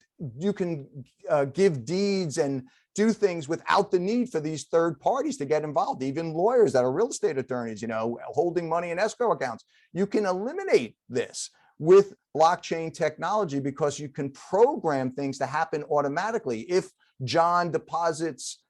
give deeds and do things without the need for these third parties to get involved. Even lawyers that are real estate attorneys, holding money in escrow accounts. You can eliminate this with blockchain technology, because you can program things to happen automatically. If John deposits,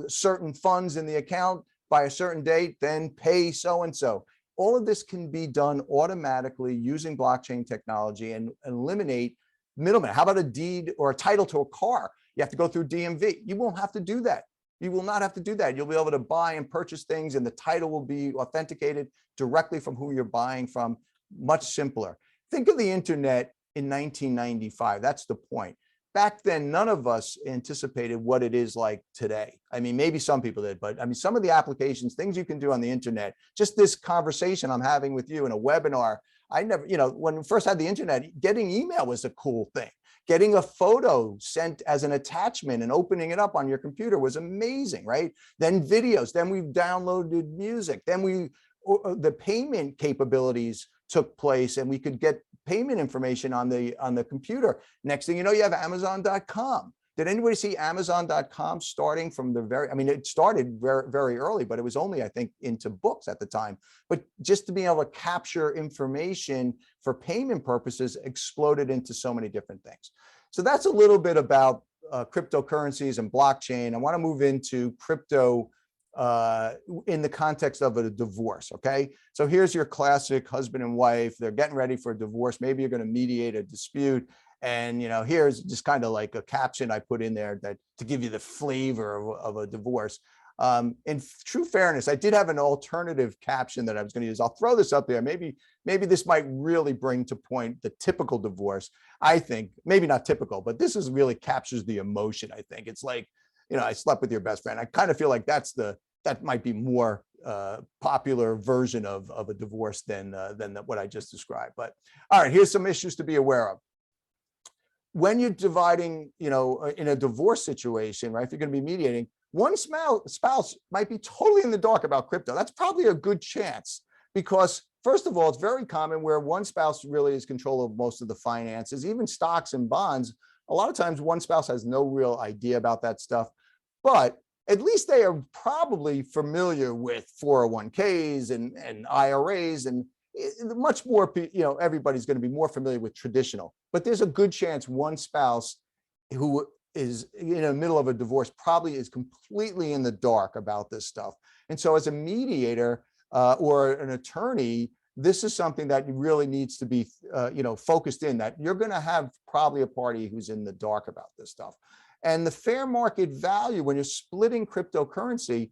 certain funds in the account by a certain date, then pay so-and-so. All of this can be done automatically using blockchain technology and eliminate middlemen. How about a deed or a title to a car? You have to go through DMV. You won't have to do that. You will not have to do that. You'll be able to buy and purchase things, and the title will be authenticated directly from who you're buying from. Much simpler. Think of the internet in 1995. That's the point. Back then, none of us anticipated what it is like today. I mean, maybe some people did, but I mean, some of the applications, things you can do on the internet, just this conversation I'm having with you in a webinar. I never, when we first had the internet, getting email was a cool thing. Getting a photo sent as an attachment and opening it up on your computer was amazing, right? Then videos, then we downloaded music, then the payment capabilities took place, and we could get payment information on the computer. Next thing you know, you have Amazon.com. Did anybody see Amazon.com starting from it started very, very early, but it was only, I think, into books at the time. But just to be able to capture information for payment purposes exploded into so many different things. So that's a little bit about cryptocurrencies and blockchain. I want to move into crypto in the context of a divorce. Okay, so here's your classic husband and wife. They're getting ready for a divorce. Maybe you're going to mediate a dispute, and here's just kind of like a caption I put in there that to give you the flavor of a divorce. In true fairness, I did have an alternative caption that I was going to use. I'll throw this up there. Maybe this might really bring to point the typical divorce. I think maybe not typical, but this is really captures the emotion. I think it's like, I slept with your best friend. I kind of feel like that might be more popular version of a divorce than what I just described. But all right, here's some issues to be aware of. When you're dividing, in a divorce situation, right? If you're going to be mediating, one spouse might be totally in the dark about crypto. That's probably a good chance, because first of all, it's very common where one spouse really is control of most of the finances, even stocks and bonds. A lot of times one spouse has no real idea about that stuff, but at least they are probably familiar with 401ks and IRAs, and much more, everybody's going to be more familiar with traditional. But there's a good chance one spouse who is in the middle of a divorce probably is completely in the dark about this stuff. And so as a mediator or an attorney, this is something that really needs to be, focused in, that you're going to have probably a party who's in the dark about this stuff. And the fair market value, when you're splitting cryptocurrency,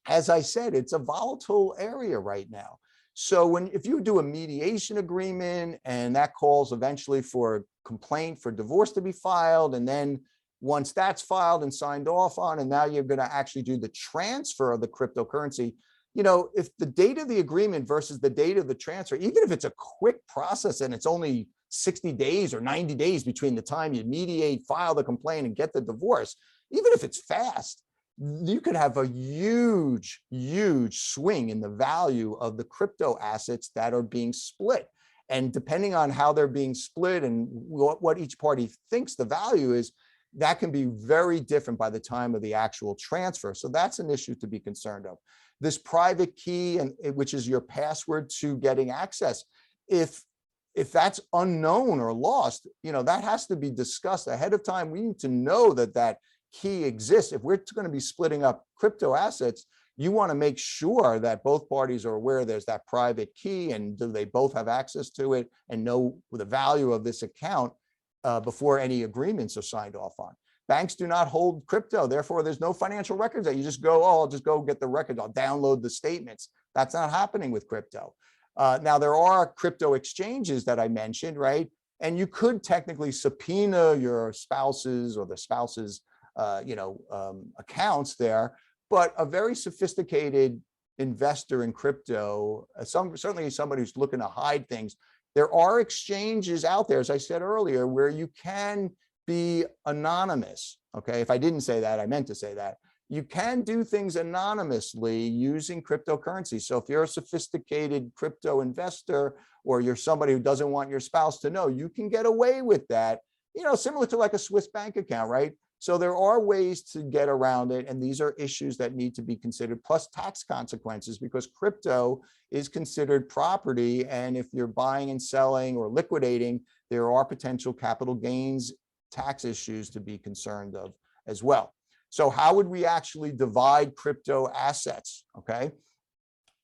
as I said, it's a volatile area right now. So if you do a mediation agreement and that calls eventually for a complaint for divorce to be filed, and then once that's filed and signed off on, and now you're going to actually do the transfer of the cryptocurrency, if the date of the agreement versus the date of the transfer, even if it's a quick process and it's only 60 days or 90 days between the time you mediate, file the complaint, and get the divorce, even if it's fast, you could have a huge, huge swing in the value of the crypto assets that are being split. And depending on how they're being split and what each party thinks the value is, that can be very different by the time of the actual transfer. So that's an issue to be concerned of. This private key, and which is your password to getting access, if that's unknown or lost, that has to be discussed ahead of time. We need to know that key exists. If we're going to be splitting up crypto assets, you want to make sure that both parties are aware there's that private key, and do they both have access to it and know the value of this account before any agreements are signed off on. Banks do not hold crypto. Therefore, there's no financial records that you just go, oh, I'll just go get the record. I'll download the statements. That's not happening with crypto. Now, there are crypto exchanges that I mentioned, right? And you could technically subpoena your spouse's or the spouse's accounts there, but a very sophisticated investor in crypto, certainly somebody who's looking to hide things, there are exchanges out there, as I said earlier, where you can be anonymous. Okay, if I didn't say that, I meant to say that. You can do things anonymously using cryptocurrency. So if you're a sophisticated crypto investor, or you're somebody who doesn't want your spouse to know, you can get away with that, similar to like a Swiss bank account, right? So there are ways to get around it, and these are issues that need to be considered, plus tax consequences, because crypto is considered property, and if you're buying and selling or liquidating, there are potential capital gains tax issues to be concerned of as well. So how would we actually divide crypto assets? Okay,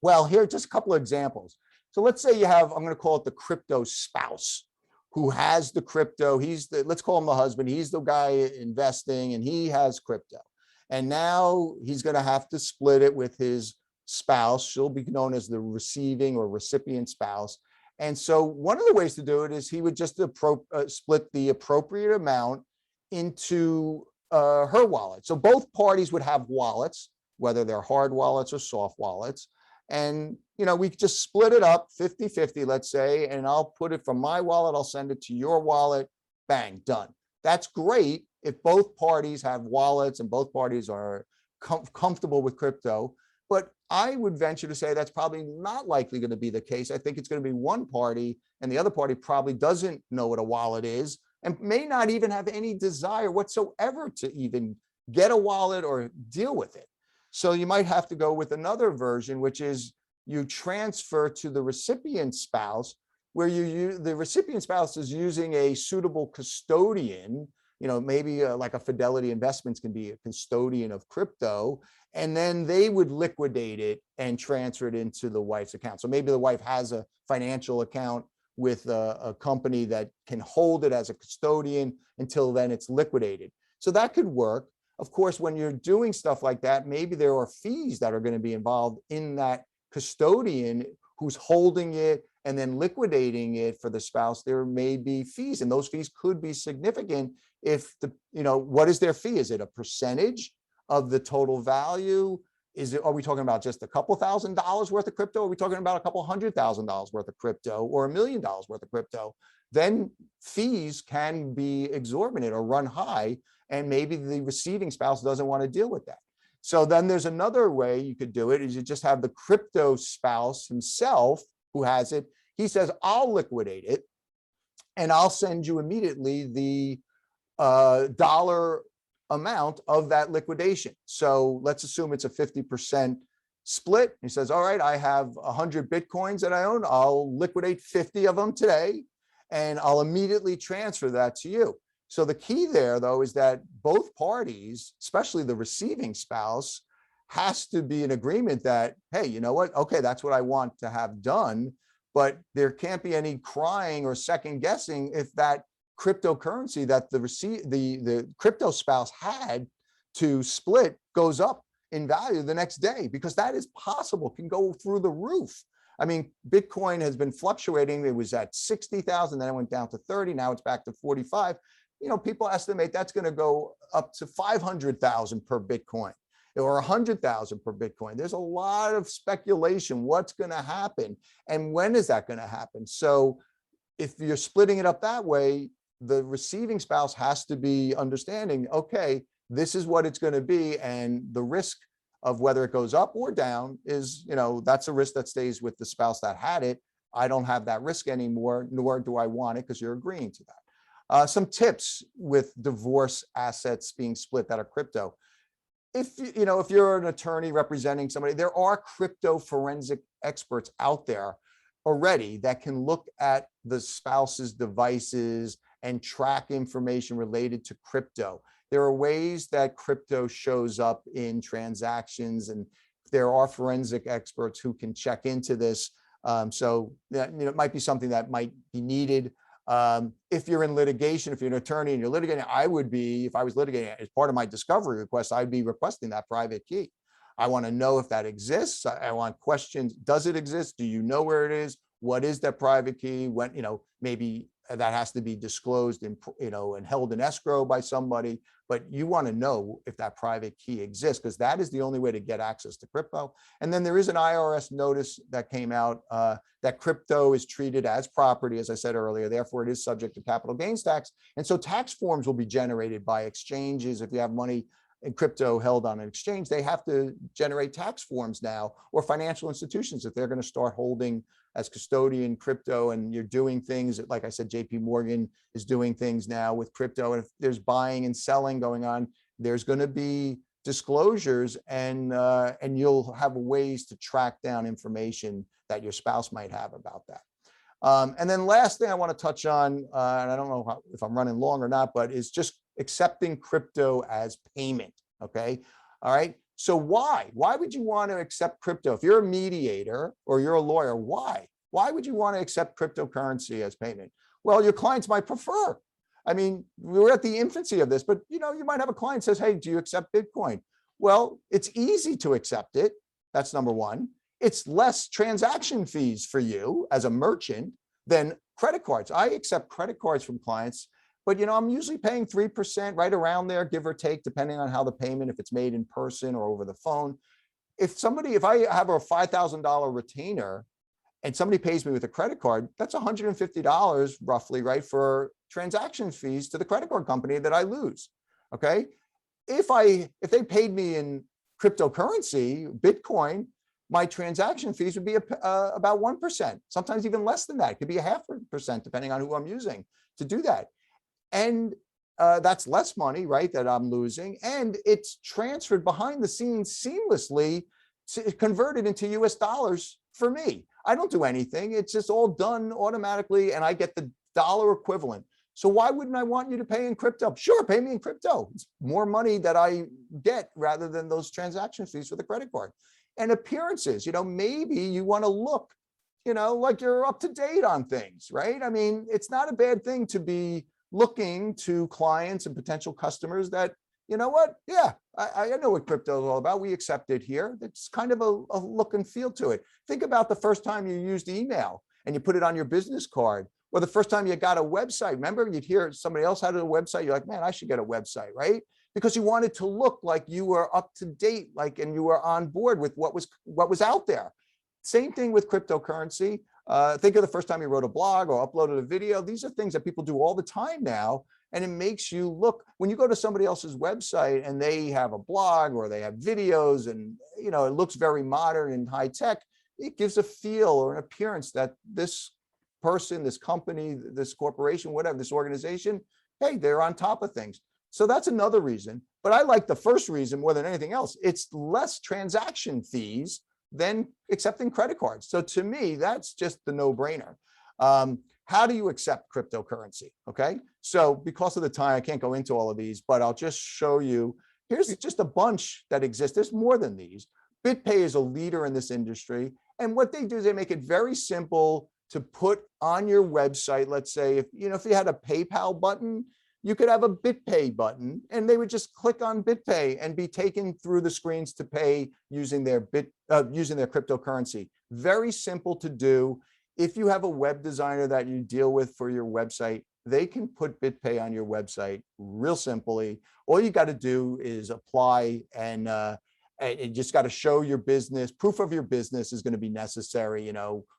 well, here are just a couple of examples. So let's say you have, I'm going to call it the crypto spouse, who has the crypto. Let's call him the husband. He's the guy investing, and he has crypto. And now he's going to have to split it with his spouse. She'll be known as the receiving or recipient spouse. And so one of the ways to do it is he would just split the appropriate amount into her wallet. So both parties would have wallets, whether they're hard wallets or soft wallets. And, we just split it up 50-50, let's say, and I'll put it from my wallet, I'll send it to your wallet, bang, done. That's great if both parties have wallets and both parties are comfortable with crypto. But I would venture to say that's probably not likely going to be the case. I think it's going to be one party, and the other party probably doesn't know what a wallet is and may not even have any desire whatsoever to even get a wallet or deal with it. So you might have to go with another version, which is you transfer to the recipient spouse, where the recipient spouse is using a suitable custodian, maybe like a Fidelity Investments can be a custodian of crypto, and then they would liquidate it and transfer it into the wife's account. So maybe the wife has a financial account with a company that can hold it as a custodian until then it's liquidated. So that could work. Of course, when you're doing stuff like that, maybe there are fees that are going to be involved in that custodian who's holding it and then liquidating it for the spouse. There may be fees, and those fees could be significant. If what is their fee? Is it a percentage of the total value? Are we talking about just a couple $1,000s worth of crypto? Are we talking about a couple $100,000 worth of crypto, or $1 million worth of crypto? Then fees can be exorbitant or run high, and maybe the receiving spouse doesn't want to deal with that. So then there's another way you could do it, is you just have the crypto spouse himself who has it. He says, I'll liquidate it, and I'll send you immediately the dollar amount of that liquidation. So let's assume it's a 50% split. He says, all right, I have 100 Bitcoins that I own. I'll liquidate 50 of them today, and I'll immediately transfer that to you. So the key there, though, is that both parties, especially the receiving spouse, has to be in agreement that, hey, you know what? Okay, that's what I want to have done, but there can't be any crying or second guessing if that cryptocurrency that the crypto spouse had to split goes up in value the next day, because that is possible, can go through the roof. I mean, Bitcoin has been fluctuating. It was at 60,000, then it went down to 30. Now it's back to 45. You know, people estimate that's going to go up to 500,000 per Bitcoin or 100,000 per Bitcoin. There's a lot of speculation. What's going to happen and when is that going to happen? So if you're splitting it up that way, the receiving spouse has to be understanding, okay, this is what it's going to be. And the risk of whether it goes up or down is, you know, that's a risk that stays with the spouse that had it. I don't have that risk anymore, nor do I want it, because you're agreeing to that. Some tips with divorce assets being split that are crypto. If you're an attorney representing somebody, there are crypto forensic experts out there already that can look at the spouse's devices and track information related to crypto. There are ways that crypto shows up in transactions, and there are forensic experts who can check into this. So that, it might be something that might be needed. If you're in litigation, if you're an attorney and you're litigating, I would be, if I was litigating as part of my discovery request, I'd be requesting that private key. I want to know if that exists. I want questions. Does it exist? Do you know where it is? What is that private key? When, maybe that has to be disclosed and, and held in escrow by somebody, but you want to know if that private key exists, because that is the only way to get access to crypto. And then there is an IRS notice that came out that crypto is treated as property, as I said earlier, therefore it is subject to capital gains tax. And so tax forms will be generated by exchanges. If you have money in crypto held on an exchange, they have to generate tax forms now, or financial institutions, if they're going to start holding as custodian crypto, and you're doing things that, like I said, JP Morgan is doing things now with crypto. And if there's buying and selling going on, there's going to be disclosures, and you'll have ways to track down information that your spouse might have about that. And then last thing I want to touch on, and I don't know if I'm running long or not, but is just accepting crypto as payment. Okay. All right. So why would you want to accept crypto? If you're a mediator or you're a lawyer, why would you want to accept cryptocurrency as payment? Well, your clients might prefer. I mean, we're at the infancy of this, but you might have a client says, hey, do you accept Bitcoin? Well, it's easy to accept it. That's number one. It's less transaction fees for you as a merchant than credit cards. I accept credit cards from clients, but I'm usually paying 3%, right around there, give or take, depending on how the payment, if it's made in person or over the phone. If I have a $5,000 retainer and somebody pays me with a credit card, that's $150 roughly, right, for transaction fees to the credit card company that I lose. Okay. If they paid me in cryptocurrency, Bitcoin, my transaction fees would be about 1%, sometimes even less than that. It could be 0.5%, depending on who I'm using to do that. And that's less money, right, that I'm losing. And it's transferred behind the scenes seamlessly, converted into US dollars for me. I don't do anything. It's just all done automatically, and I get the dollar equivalent. So why wouldn't I want you to pay in crypto? Sure, pay me in crypto. It's more money that I get rather than those transaction fees for the credit card. And appearances, maybe you want to look, like you're up to date on things, right? I mean, it's not a bad thing to be looking to clients and potential customers that, yeah, I know what crypto is all about. We accept it here. It's kind of a look and feel to it. Think about the first time you used email and you put it on your business card, or the first time you got a website. Remember, you'd hear somebody else had a website. You're like, man, I should get a website, right? Because you wanted to look like you were up to date, and you were on board with what was out there. Same thing with cryptocurrency. Think of the first time you wrote a blog or uploaded a video. These are things that people do all the time now. And it makes you look, when you go to somebody else's website and they have a blog or they have videos and, it looks very modern and high tech, it gives a feel or an appearance that this person, this company, this corporation, whatever, this organization, hey, they're on top of things. So that's another reason. But I like the first reason more than anything else. It's less transaction fees than accepting credit cards. So to me, that's just the no-brainer. How do you accept cryptocurrency? Okay, so because of the time, I can't go into all of these, but I'll just show you. Here's just a bunch that exist. There's more than these. BitPay is a leader in this industry. And what they do is they make it very simple to put on your website. Let's say if you had a PayPal button, you could have a BitPay button, and they would just click on BitPay and be taken through the screens to pay using their cryptocurrency. Very simple to do. If you have a web designer that you deal with for your website, they can put BitPay on your website real simply. All you got to do is apply, and you just got to show your business. Proof of your business is going to be necessary,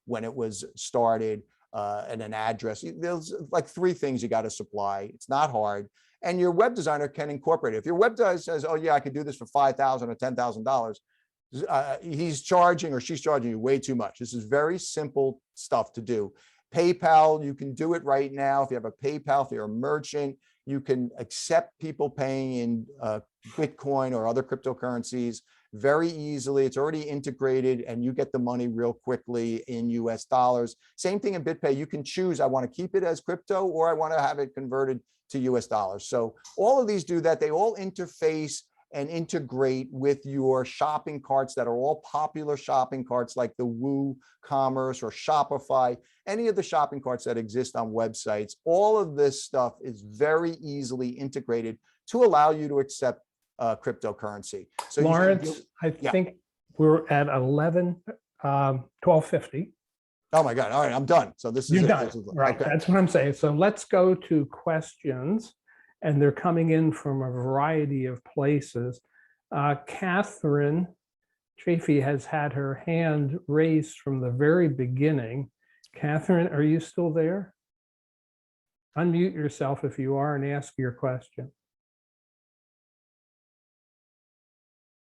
when it was started, and an address. There's like 3 things you got to supply. It's not hard. And your web designer can incorporate it. If your web designer says, oh yeah, I could do this for $5,000 or $10,000, he's charging or she's charging you way too much. This is very simple stuff to do. PayPal, you can do it right now. If you have a PayPal, if you're a merchant, you can accept people paying in Bitcoin or other cryptocurrencies very easily. It's already integrated, and you get the money real quickly in US dollars. Same thing in BitPay. You can choose, I want to keep it as crypto, or I want to have it converted to US dollars. So all of these do that. They all interface and integrate with your shopping carts that are all popular shopping carts like the WooCommerce or Shopify, any of the shopping carts that exist on websites. All of this stuff is very easily integrated to allow you to accept cryptocurrency. So Lawrence, I think we're at 12:50. Oh my God. All right, I'm done. So this is You're it. done. This is, Right. okay. That's what I'm saying. So let's go to questions, and they're coming in from a variety of places. Catherine Chafee has had her hand raised from the very beginning. Catherine, are you still there? Unmute yourself if you are and ask your question.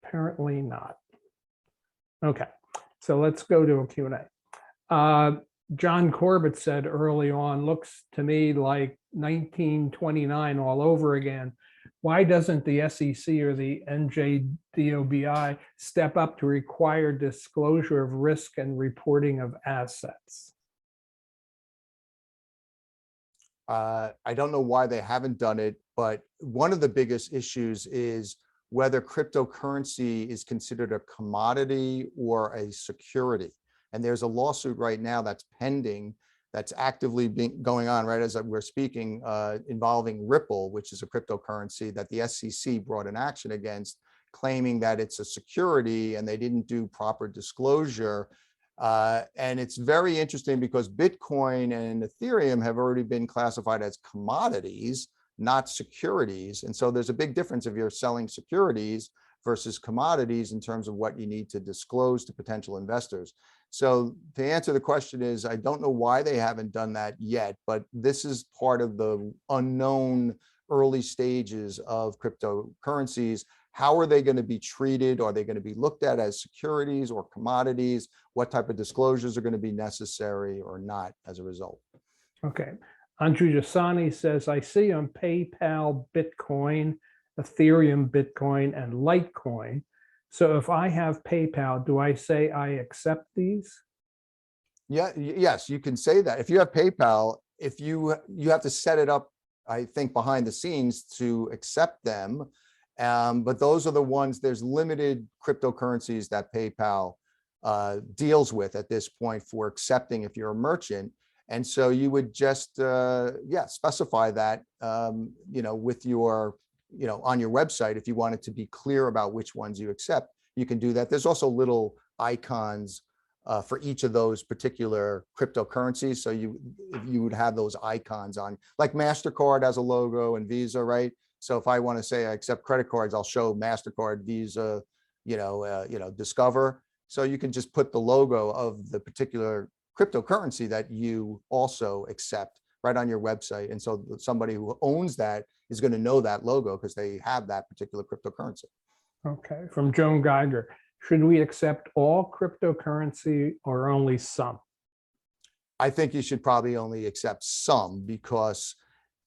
Apparently not. Okay, so let's go to a Q&A. John Corbett said early on, looks to me like 1929 all over again. Why doesn't the SEC or the NJAPM step up to require disclosure of risk and reporting of assets? I don't know why they haven't done it, but one of the biggest issues is whether cryptocurrency is considered a commodity or a security. And there's a lawsuit right now that's pending, that's actively going on right as we're speaking, involving Ripple, which is a cryptocurrency that the SEC brought an action against, claiming that it's a security and they didn't do proper disclosure. And it's very interesting because Bitcoin and Ethereum have already been classified as commodities, not securities. And so there's a big difference if you're selling securities versus commodities in terms of what you need to disclose to potential investors. So to answer the question is, I don't know why they haven't done that yet, but this is part of the unknown early stages of cryptocurrencies. How are they going to be treated? Are they going to be looked at as securities or commodities? What type of disclosures are going to be necessary or not as a result? Okay. Andrew Jasani says, I see on PayPal, Bitcoin, Ethereum, Bitcoin, and Litecoin. So if I have PayPal, do I say I accept these? Yeah, yes, you can say that. If you have PayPal, if you have to set it up, I think, behind the scenes to accept them. But those are the ones, there's limited cryptocurrencies that PayPal deals with at this point for accepting if you're a merchant. And so you would just, specify that, with your, on your website, if you wanted to be clear about which ones you accept, you can do that. There's also little icons for each of those particular cryptocurrencies. So you would have those icons on, like MasterCard has a logo and Visa, right? So if I want to say I accept credit cards, I'll show MasterCard, Visa, Discover. So you can just put the logo of the particular cryptocurrency that you also accept right on your website. And so somebody who owns that is going to know that logo because they have that particular cryptocurrency. Okay, from Joan Geiger, should we accept all cryptocurrency or only some? I think you should probably only accept some because,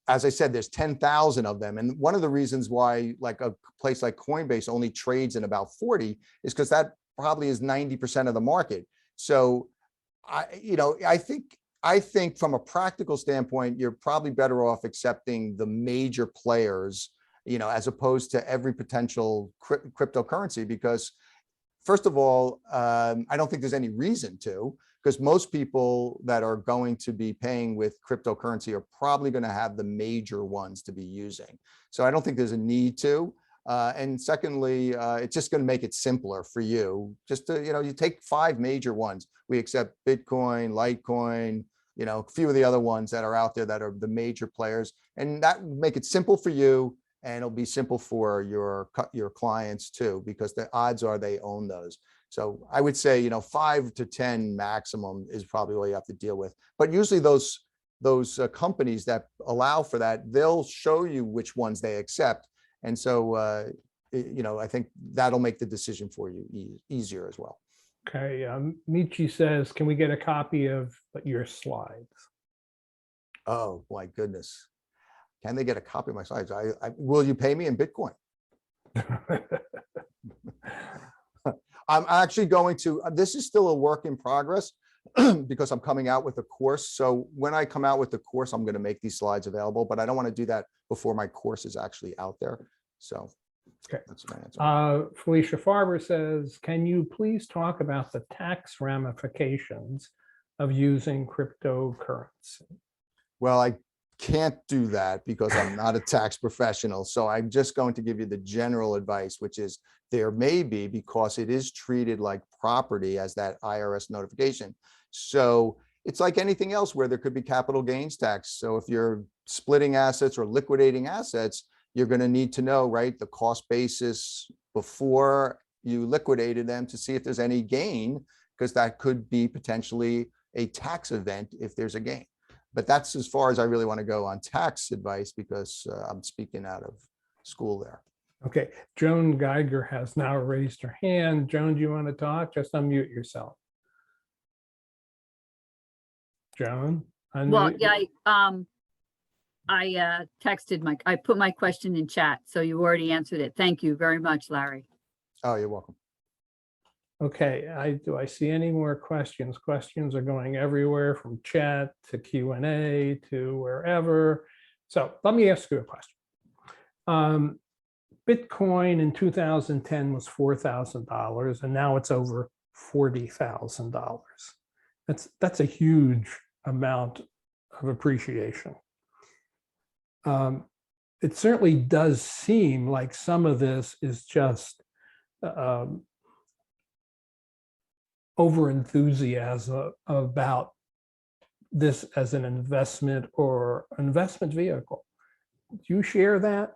as I said, there's 10,000 of them. And one of the reasons why like a place like Coinbase only trades in about 40 is because that probably is 90% of the market. So I think from a practical standpoint, you're probably better off accepting the major players, as opposed to every potential cryptocurrency, because first of all, I don't think there's any reason to, because most people that are going to be paying with cryptocurrency are probably going to have the major ones to be using. So I don't think there's a need to. And secondly, it's just going to make it simpler for you. Just to, you take 5 major ones. We accept Bitcoin, Litecoin, a few of the other ones that are out there that are the major players, and that will make it simple for you, and it'll be simple for your clients too, because the odds are they own those. So I would say, 5 to 10 maximum is probably all you have to deal with. But usually those companies that allow for that, they'll show you which ones they accept. And so, I think that'll make the decision for you easier as well. Okay, Michi says, can we get a copy of your slides? Oh, my goodness. Can they get a copy of my slides? Will you pay me in Bitcoin? I'm actually going to, this is still a work in progress because I'm coming out with a course. So when I come out with the course, I'm going to make these slides available, but I don't want to do that before my course is actually out there. So okay, that's my answer. Felicia Farber says, can you please talk about the tax ramifications of using cryptocurrency? Well, I can't do that because I'm not a tax professional. So I'm just going to give you the general advice, which is there may be, because it is treated like property as that IRS notification. So it's like anything else where there could be capital gains tax. So if you're splitting assets or liquidating assets, you're going to need to know, right, the cost basis before you liquidated them to see if there's any gain, because that could be potentially a tax event if there's a gain. But that's as far as I really want to go on tax advice, because I'm speaking out of school there. Okay, Joan Geiger has now raised her hand. Joan, do you want to talk? Just unmute yourself. Joan? Unmute. Well, yeah, I texted I put my question in chat, so you already answered it. Thank you very much, Larry. Oh, you're welcome. Okay, do I see any more questions? Questions are going everywhere from chat to Q&A to wherever. So let me ask you a question. Bitcoin in 2010 was $4,000 and now it's over $40,000. That's a huge amount of appreciation. It certainly does seem like some of this is just over-enthusiasm about this as an investment or investment vehicle. Do you share that?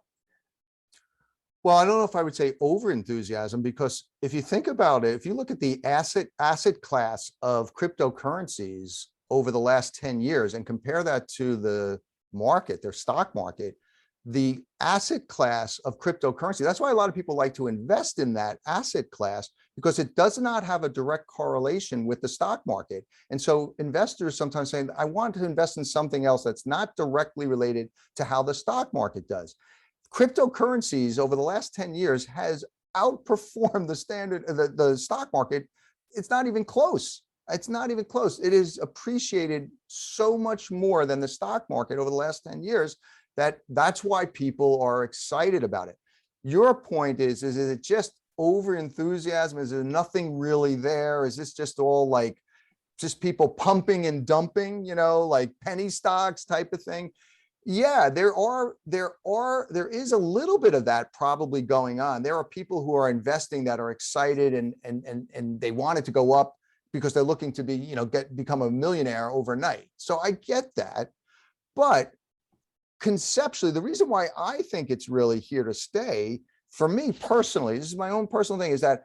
Well, I don't know if I would say over-enthusiasm, because if you think about it, if you look at the asset class of cryptocurrencies over the last 10 years and compare that to the market, their stock market, the asset class of cryptocurrency, that's why a lot of people like to invest in that asset class, because it does not have a direct correlation with the stock market. And so investors sometimes say, I want to invest in something else that's not directly related to how the stock market does. Cryptocurrencies over the last 10 years has outperformed the stock market. It's not even close. It's not even close. It is appreciated so much more than the stock market over the last 10 years that's why people are excited about it. Your point is it just over enthusiasm? Is there nothing really there? Is this just all like just people pumping and dumping, like penny stocks type of thing? Yeah, there is a little bit of that probably going on. There are people who are investing that are excited and they want it to go up because they're looking to be, become a millionaire overnight. So I get that. But conceptually, the reason why I think it's really here to stay, for me personally, this is my own personal thing, is that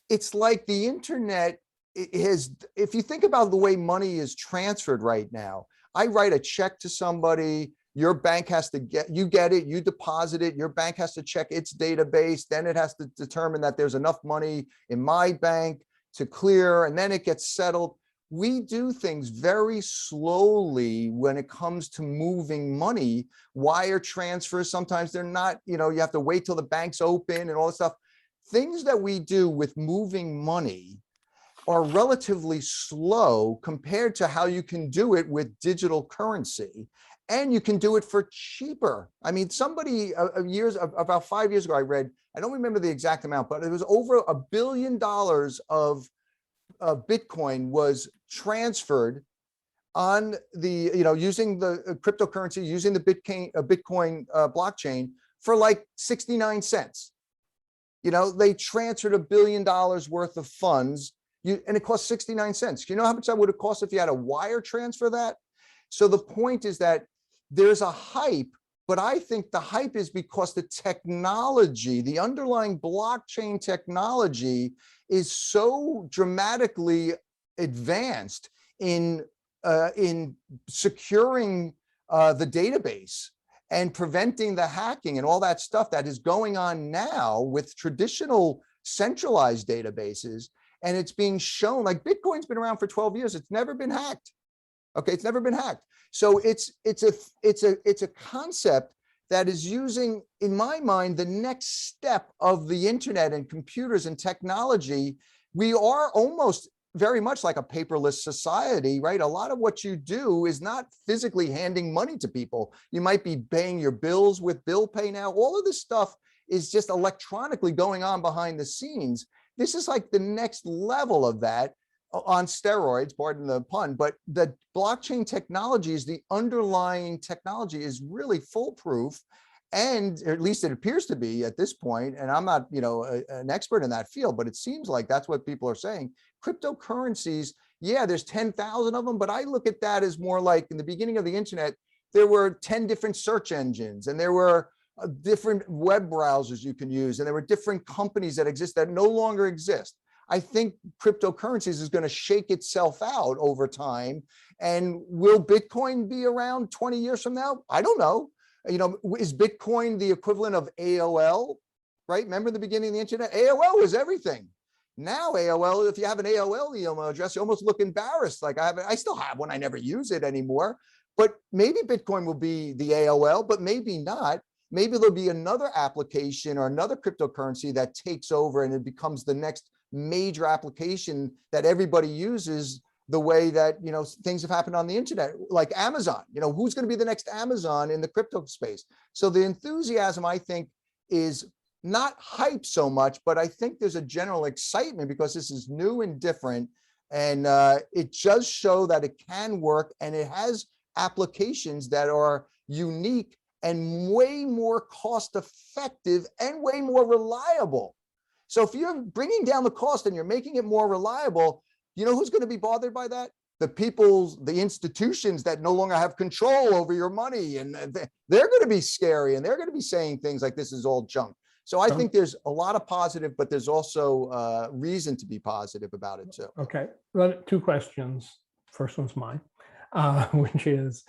it's like the internet if you think about the way money is transferred right now, I write a check to somebody, your bank has to you get it, you deposit it, your bank has to check its database, then it has to determine that there's enough money in my bank to clear, and then it gets settled. We do things very slowly when it comes to moving money. Wire transfers, sometimes they're not, you have to wait till the bank's open and all this stuff. Things that we do with moving money are relatively slow compared to how you can do it with digital currency. And you can do it for cheaper. I mean, somebody about 5 years ago, I read, I don't remember the exact amount, but it was over $1 billion of Bitcoin was transferred on the, using the cryptocurrency, using the Bitcoin blockchain for like 69 cents. They transferred $1 billion worth of funds, and it cost 69 cents. You know how much that would have cost if you had a wire transfer that? So the point is that there's a hype, but I think the hype is because the technology, the underlying blockchain technology is so dramatically advanced in securing the database and preventing the hacking and all that stuff that is going on now with traditional centralized databases. And it's being shown, like Bitcoin's been around for 12 years. It's never been hacked. Okay, it's never been hacked. So it's a concept that is using, in my mind, the next step of the internet and computers and technology. We are almost very much like a paperless society, right? A lot of what you do is not physically handing money to people. You might be paying your bills with bill pay now. All of this stuff is just electronically going on behind the scenes. This is like the next level of that on steroids, pardon the pun, but the blockchain technology is the underlying technology is really foolproof. And at least it appears to be at this point, and I'm not, an expert in that field, but it seems like that's what people are saying. Cryptocurrencies, yeah, there's 10,000 of them, but I look at that as more like in the beginning of the internet, there were 10 different search engines, and there were different web browsers you can use, and there were different companies that exist that no longer exist. I think cryptocurrencies is going to shake itself out over time. And will Bitcoin be around 20 years from now? I don't know. Is Bitcoin the equivalent of AOL, right? Remember the beginning of the internet? AOL was everything. Now AOL, if you have an AOL email address, you almost look embarrassed. Like I still have one. I never use it anymore. But maybe Bitcoin will be the AOL, but maybe not. Maybe there'll be another application or another cryptocurrency that takes over and it becomes the next major application that everybody uses, the way that, things have happened on the internet, like Amazon. Who's going to be the next Amazon in the crypto space? So the enthusiasm, I think, is not hype so much, but I think there's a general excitement because this is new and different. And it does show that it can work, and it has applications that are unique and way more cost effective and way more reliable. So if you're bringing down the cost and you're making it more reliable, who's going to be bothered by that? The institutions that no longer have control over your money, and they're going to be scary, and they're going to be saying things like this is all junk. So I think there's a lot of positive, but there's also reason to be positive about it too. Okay, well, 2 questions. First one's mine, which is,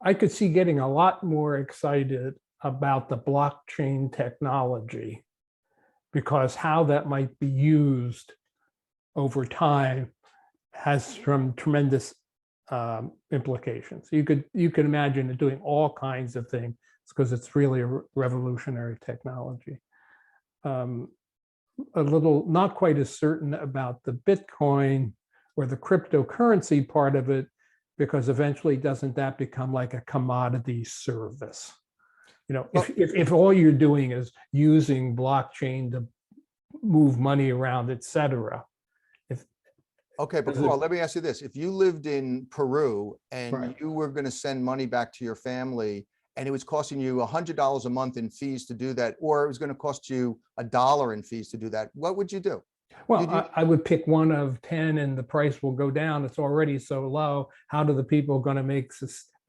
I could see getting a lot more excited about the blockchain technology, because how that might be used over time has some tremendous implications. You could imagine it doing all kinds of things because it's really a revolutionary technology. A little not quite as certain about the Bitcoin or the cryptocurrency part of it, because eventually doesn't that become like a commodity service? If all you're doing is using blockchain to move money around, et cetera. Okay, but Carl, let me ask you this. If you lived in Peru and Right. you were going to send money back to your family, and it was costing you $100 a month in fees to do that, or it was going to cost you $1 in fees to do that, what would you do? Well, I would pick one of 10 and the price will go down. It's already so low. How do the people going to make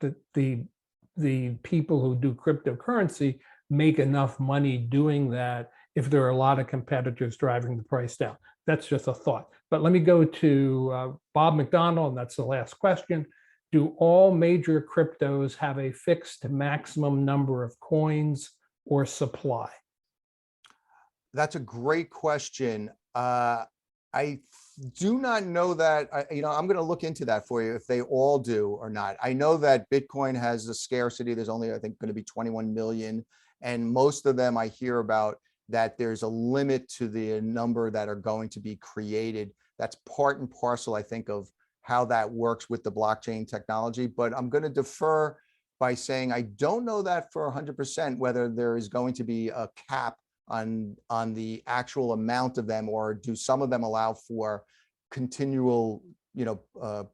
the people who do cryptocurrency make enough money doing that if there are a lot of competitors driving the price down? That's just a thought. But let me go to Bob McDonald, and that's the last question. Do all major cryptos have a fixed maximum number of coins or supply? That's a great question. I do not know that. I'm going to look into that for you if they all do or not. I know that Bitcoin has a scarcity. There's only, I think, going to be 21 million. And most of them I hear about that there's a limit to the number that are going to be created. That's part and parcel, I think, of how that works with the blockchain technology. But I'm going to defer by saying I don't know that for 100% whether there is going to be a cap on the actual amount of them, or do some of them allow for continual,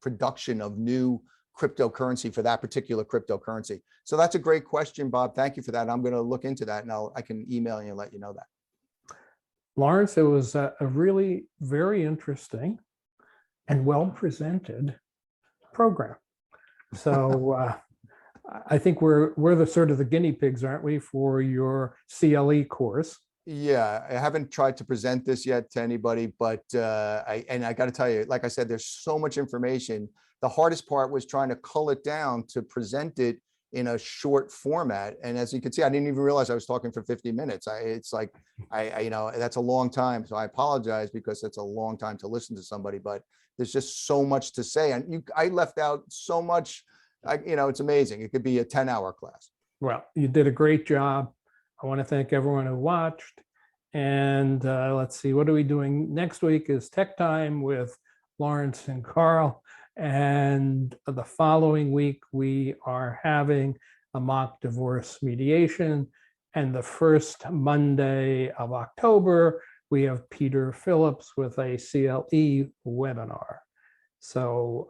production of new cryptocurrency for that particular cryptocurrency? So that's a great question, Bob. Thank you for that. I'm going to look into that, and I can email you and let you know that. Lawrence, it was a really very interesting and well presented program. So I think we're the sort of the guinea pigs, aren't we, for your CLE course? Yeah, I haven't tried to present this yet to anybody, but I got to tell you, like I said, there's so much information. The hardest part was trying to cull it down to present it in a short format. And as you can see, I didn't even realize I was talking for 50 minutes. It's like, that's a long time. So I apologize, because it's a long time to listen to somebody, but there's just so much to say. And I left out so much, it's amazing. It could be a 10-hour class. Well, you did a great job. I want to thank everyone who watched. And let's see, what are we doing next week? Is Tech Time with Lawrence and Carl. And the following week, we are having a mock divorce mediation. And the first Monday of October, we have Peter Phillips with a CLE webinar. So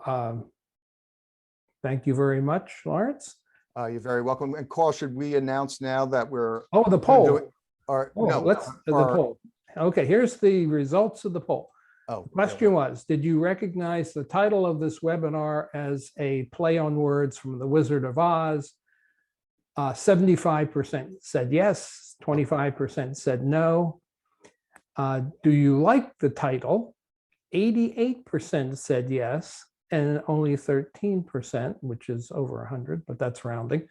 thank you very much, Lawrence. You're very welcome. And Carl, should we announce now that we're the poll? The poll. Okay, here's the results of the poll. Oh, the question was, did you recognize the title of this webinar as a play on words from The Wizard of Oz? 75% said yes, 25% said no. Do you like the title? 88% said yes, and only 13%, which is over 100, but that's rounding,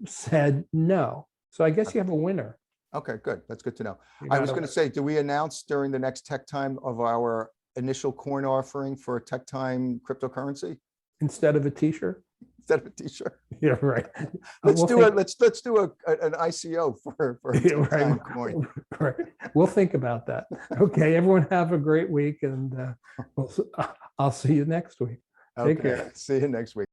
said no. So I guess you have a winner. Okay, good. That's good to know. I was going to say, do we announce during the next Tech Time of our initial coin offering for Tech Time cryptocurrency? Instead of a t-shirt? Instead of a t-shirt. Yeah, right. Let's do an ICO for a Tech Time coin. Right. We'll think about that. Okay, everyone have a great week, and I'll see you next week. Take care. See you next week.